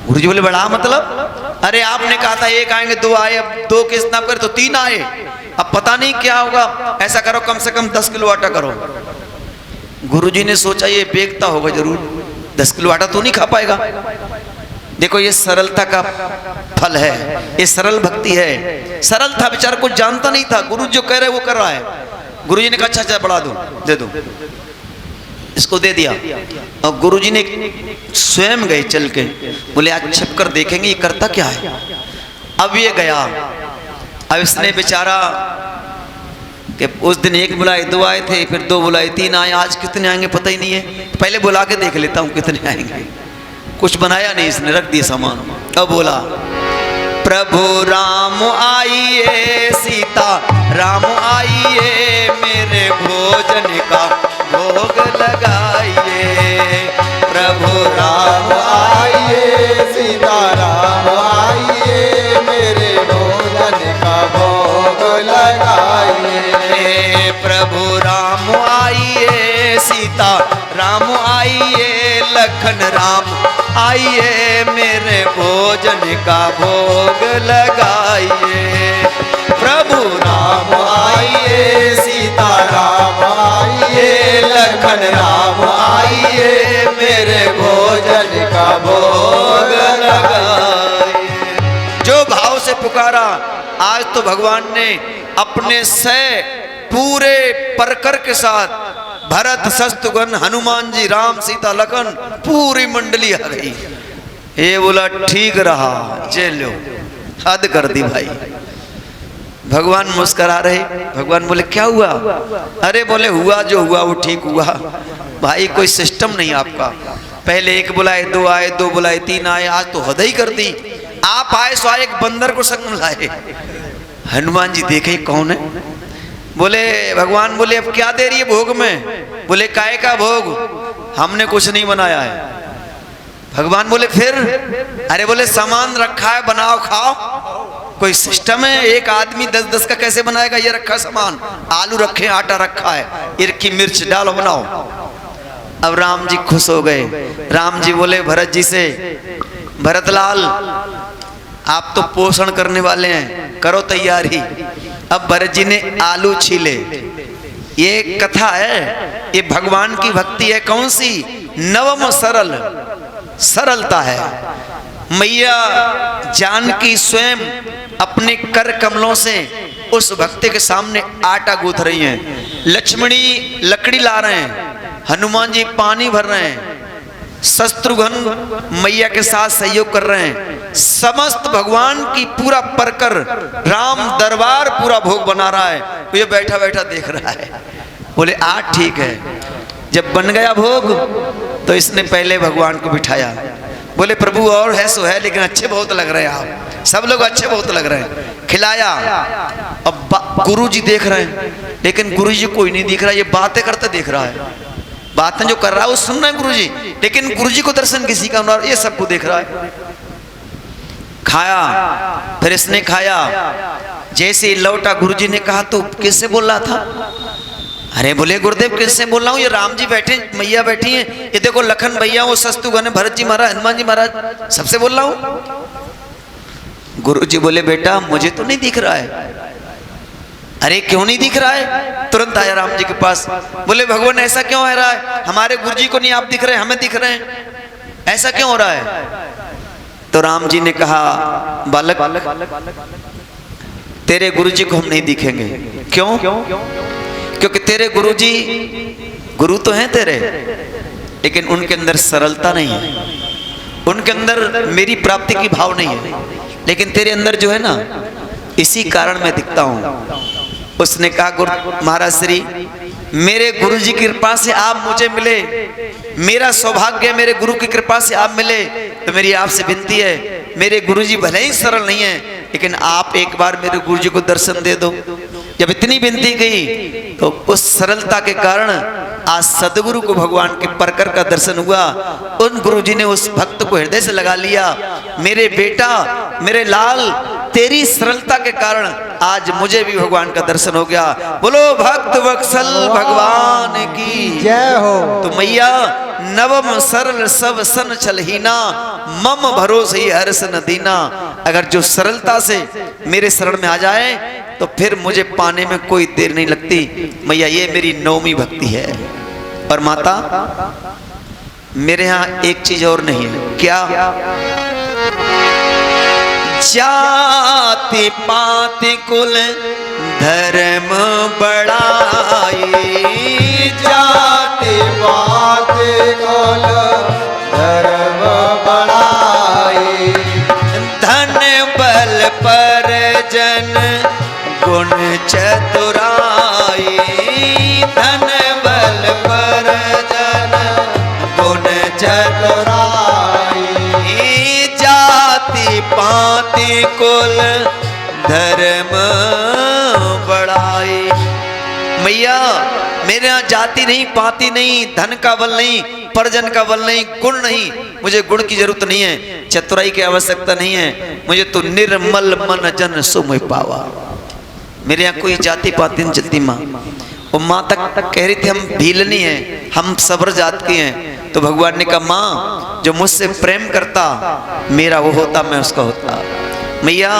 गुरुजी बोले बढ़ा मतलब? अरे आपने कहा था एक आएंगे, 2 आए, अब 2 के स्नाप करे तो 3 आए, अब पता नहीं क्या होगा, ऐसा करो कम से कम 10 किलो आटा करो। गुरुजी ने सोचा ये बेचता होगा जरूर, 10 किलो आटा तो नहीं खा पाएगा। देखो ये सरलता का फल है, ये सरल भक्ति है। सरल था बेचारा, कुछ जानता नहीं था, गुरु जो कह रहे वो कर रहा है। गुरुजी ने कहा अच्छा अच्छा बढ़ा दो, दे दो, इसको दे दिया। और गुरुजी ने स्वयं गए चल के, बोले आज छिप कर देखेंगे ये करता क्या है। अब ये गया, अब इसने बेचारा कि उस दिन एक बुलाए 2 आए थे, फिर 2 बुलाए 3 आए, आज कितने आएंगे पता ही नहीं है, पहले बुला के देख लेता हूँ कितने आएंगे। कुछ बनाया नहीं इसने, रख दिया सामान। अब बोला प्रभु राम आइए सीता राम आइए मेरे भोजन का भोग लगाइए। प्रभु राम आइए, सीताराम आइए, मेरे भोजन का भोग लगाइए। हे प्रभु राम आइए, सीता राम आइए, लखन राम आइए, मेरे भोजन का भोग लगाइए। प्रभु राम आइए, सीता राम आइए, लखन राम आइए, मेरे भोजन का भोग लगाइए। जो भाव से पुकारा, आज तो भगवान ने अपने से पूरे परकर के साथ भरत शत्रुघ्न हनुमान जी राम सीता लखन पूरी मंडली आ गई। ये बोला ठीक रहा, जे लो, हद कर दी भाई। भगवान मुस्कुरा रहे। भगवान बोले क्या हुआ? अरे बोले हुआ जो हुआ वो ठीक हुआ भाई, कोई सिस्टम नहीं आपका। पहले एक बुलाए, दो आए, दो बुलाए, तीन आए, आज तो हद ही कर दी। आप आए सो आए, एक बंदर को संग में लाए। हनुमान जी देखे कौन है? बोले भगवान बोले अब क्या दे रही है भोग में? बोले काय का भोग? हमने कुछ नहीं बनाया है। भगवान बोले फिर? अरे बोले सामान रखा है, बनाओ खाओ। कोई सिस्टम है? एक आदमी 10-10 का कैसे बनाएगा? ये रखा सामान, आलू रखे, आटा रखा है, इरकी मिर्च डालो बनाओ। अब राम जी खुश हो गए। राम जी बोले भरत जी से, भरतलाल आप तो पोषण करने वाले हैं, करो तैयारी। अब भरत जी ने आलू छीले। ये कथा है, ये भगवान की भक्ति है। कौन सी? नवम सरल, सरलता है। मैया जानकी स्वयं अपने कर कमलों से उस भक्ति के सामने आटा गूंथ रही हैं। लक्ष्मणी लकड़ी ला रहे हैं, हनुमान जी पानी भर रहे हैं, शत्रुघ्न मैया के साथ सहयोग कर रहे हैं। समस्त भगवान की पूरा परकर राम दरबार पूरा भोग बना रहा है, ये बैठा बैठा देख रहा है। बोले आज ठीक है। जब बन गया भोग तो इसने पहले भगवान को बिठाया। बोले प्रभु और है सो है, लेकिन अच्छे बहुत लग रहे हैं आप, सब लोग अच्छे बहुत लग रहे हैं। खिलाया। अब गुरु जी देख रहे हैं, लेकिन गुरु जी कोई नहीं दिख रहा, ये बातें करते देख रहा है। बातें जो कर रहा है वो सुन रहे हैं गुरु जी, लेकिन गुरु जी को दर्शन किसी का होना, ये सबको देख रहा है। खाया, फिर इसने खाया। जैसे ही लौटा गुरु जी ने कहा तो किससे बोल रहा था? अरे बोले गुरुदेव किससे बोल रहा हूँ? ये राम जी बैठे, मैया बैठी हैं, ये देखो लखन भैया, वो शत्रुघ्न, भरत जी महाराज, हनुमान जी महाराज, सबसे बोल रहा हूँ। गुरु जी बोले बेटा मुझे तो नहीं दिख रहा है। अरे क्यों नहीं दिख रहा है? तुरंत आया राम जी के पास। बोले भगवान ऐसा क्यों हो रहा है? हमारे गुरु जी को नहीं आप दिख रहे, हमें दिख रहे हैं, ऐसा क्यों हो रहा है? तो राम जी ने कहा बालक, तेरे गुरु जी को हम नहीं दिखेंगे। क्यों? क्योंकि तेरे गुरु जी गुरु तो हैं तेरे, लेकिन उनके अंदर सरलता नहीं है, उनके अंदर मेरी प्राप्ति की भाव नहीं है, लेकिन तेरे अंदर जो है ना, इसी कारण मैं दिखता हूं। उसने कहा गुरु महाराज श्री, मेरे गुरु जी की कृपा से आप मुझे मिले, मेरा सौभाग्य मेरे गुरु की कृपा से आप मिले, तो मेरी आपसे विनती है, मेरे गुरु जी भले ही सरल नहीं है, लेकिन आप एक बार मेरे गुरु जी को दर्शन दे दो। जब इतनी विनती गई तो उस सरलता के कारण आज सदगुरु को भगवान के परकर का दर्शन हुआ। उन गुरु जी ने उस भक्त को हृदय से लगा लिया। मेरे बेटा, मेरे लाल, तेरी सरलता के कारण आज मुझे भी भगवान का दर्शन हो गया। बोलो भक्त वत्सल भगवान की जय हो। तो मैया नवम सरल सब सन छलहीना, मम भरोसे हर्ष न दीना। अगर जो सरलता से मेरे शरण में आ जाए तो फिर मुझे पाने में कोई देर नहीं लगती। मैया ये मेरी नौवीं भक्ति है। और माता मेरे यहाँ एक चीज और नहीं है। क्या? जाति पाति कुल धर्म बढ़ाई, जाति पाति कुल धर्म बढ़ाई, धन बल पर जन गुण चतुराई, धन बल पर जन गुण चतुराई, जाति पाति कुल धर्म बढ़ाई। मैया मेरे यहाँ जाति नहीं, पाति नहीं, धन का बल नहीं, परजन का बल नहीं, गुण नहीं, मुझे गुण की जरूरत नहीं है, चतुराई की आवश्यकता नहीं है, मुझे तो निर्मल मन जन सुमय पावा। मेरे यहाँ कोई जाति पाति नहीं चलती माँ। वो माँ तक कह रही थी हम भीलनी हैं, हम सब्र जात के हैं। तो भगवान ने कहा माँ जो मुझसे प्रेम करता मेरा वो होता, मैं उसका होता। मैया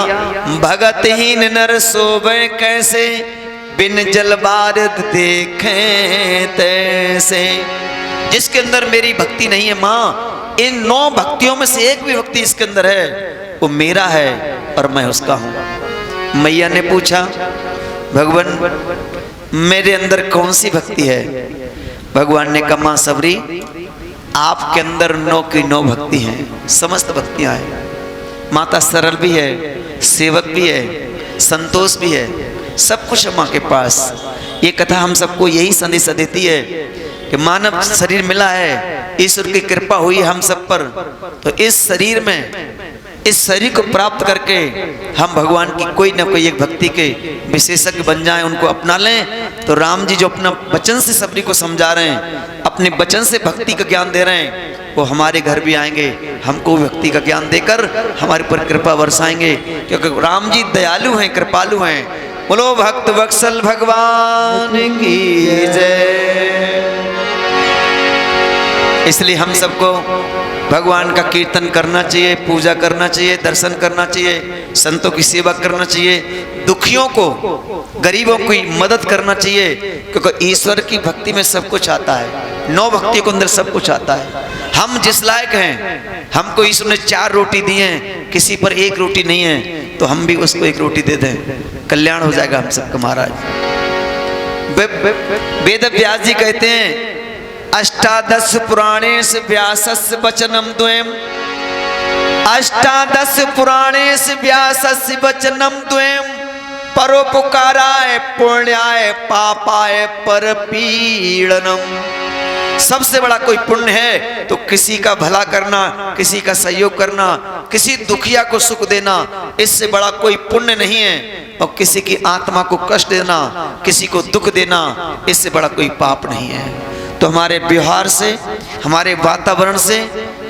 भगतहीन नर सोवे कैसे, बिन जल बारद देखें तैसे। जिसके अंदर मेरी भक्ति नहीं है माँ, इन 9 भक्तियों में से एक भी भक्ति इसके अंदर है, वो मेरा है और मैं उसका हूँ। मैया ने पूछा भगवान मेरे अंदर कौन सी भक्ति है? भगवान ने कहा मां सबरी आपके अंदर 9 की 9 भक्ति हैं, समस्त भक्तियां हैं। माता सरल भी है, सेवक भी है, संतोष भी है, सब कुछ है माँ के पास। ये कथा हम सबको यही संदेश देती है कि मानव शरीर मिला है, ईश्वर की कृपा हुई हम सब पर, तो इस शरीर में इस शरीर को प्राप्त करके हम भगवान की कोई ना कोई एक भक्ति के विशेषज्ञ बन जाएं, उनको अपना लें। तो राम जी जो अपना वचन से सबरी को समझा रहे हैं, अपने वचन से भक्ति का ज्ञान दे रहे हैं, वो हमारे घर भी आएंगे, हमको भक्ति का ज्ञान देकर हमारे पर कृपा बरसाएंगे, क्योंकि राम जी दयालु हैं, कृपालु हैं। बोलो भक्त वत्सल भगवान की जय। इसलिए हम सबको भगवान का कीर्तन करना चाहिए, पूजा करना चाहिए, दर्शन करना चाहिए, संतों की सेवा करना चाहिए, दुखियों को, गरीबों की मदद करना चाहिए, क्योंकि ईश्वर की भक्ति में सब कुछ आता है। 9 भक्तियों के अंदर सब कुछ आता है। हम जिस लायक हैं, हमको ईश्वर ने 4 रोटी दी हैं, किसी पर 1 रोटी नहीं है, तो हम भी उसको 1 रोटी दे दें, कल्याण हो जाएगा हम सबका। महाराज वेद व्यास जी कहते हैं अष्टादश पुराणेश व्यासस्य वचनम द्वयम्, अष्टादश पुराणेश व्यासस्य वचनम द्वयम्, परोपकाराय पुण्याय पापाय परपीडनम। सबसे बड़ा कोई पुण्य है तो किसी का भला करना, किसी का सहयोग करना, किसी दुखिया को सुख देना, इससे बड़ा कोई पुण्य नहीं है। और किसी की आत्मा को कष्ट देना, किसी को दुख देना, इससे बड़ा कोई पाप नहीं है। तो हमारे व्यवहार से, हमारे वातावरण से,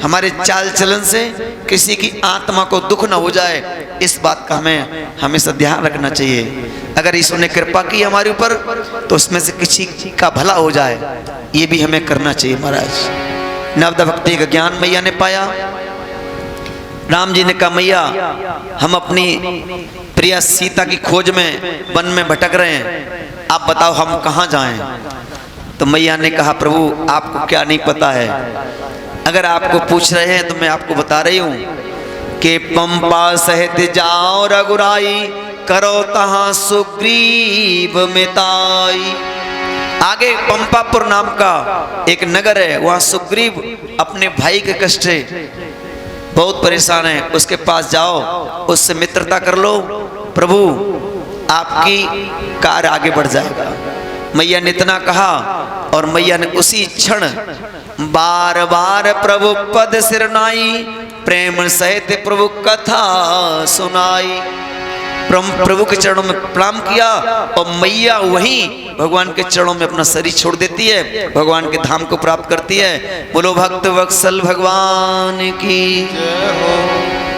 हमारे चाल चलन से किसी की आत्मा को दुख न हो जाए, इस बात का हमें हमेशा ध्यान रखना चाहिए। अगर ईश्वर ने कृपा की हमारे ऊपर तो उसमें से किसी का भला हो जाए, ये भी हमें करना चाहिए। महाराज नवदा भक्ति का ज्ञान मैया ने पाया। राम जी ने कहा मैया हम अपनी प्रिया सीता की खोज में वन में भटक रहे हैं, आप बताओ हम कहाँ जाएं? तो मैया ने कहा प्रभु आपको क्या नहीं पता है, अगर आपको पूछ रहे हैं तो मैं आपको बता रही हूँ कि पंपा सहित जाओ रघुराई, करो तहाँ सुग्रीव मिताई। आगे पंपापुर नाम का एक नगर है, वहाँ सुग्रीव अपने भाई के कष्ट से बहुत परेशान है, उसके पास जाओ, उससे मित्रता कर लो, प्रभु आपकी कार्य आगे बढ़ जाएगा। मैया ने इतना कहा और मैया ने उसी क्षण बार बार प्रभु पद सिरनाई, प्रेम सहित प्रभु कथा सुनाई। प्रभु के चरणों में प्रणाम किया और मैया वहीं भगवान के चरणों में अपना शरीर छोड़ देती है, भगवान के धाम को प्राप्त करती है। बोलो भक्त वत्सल भगवान की जय हो।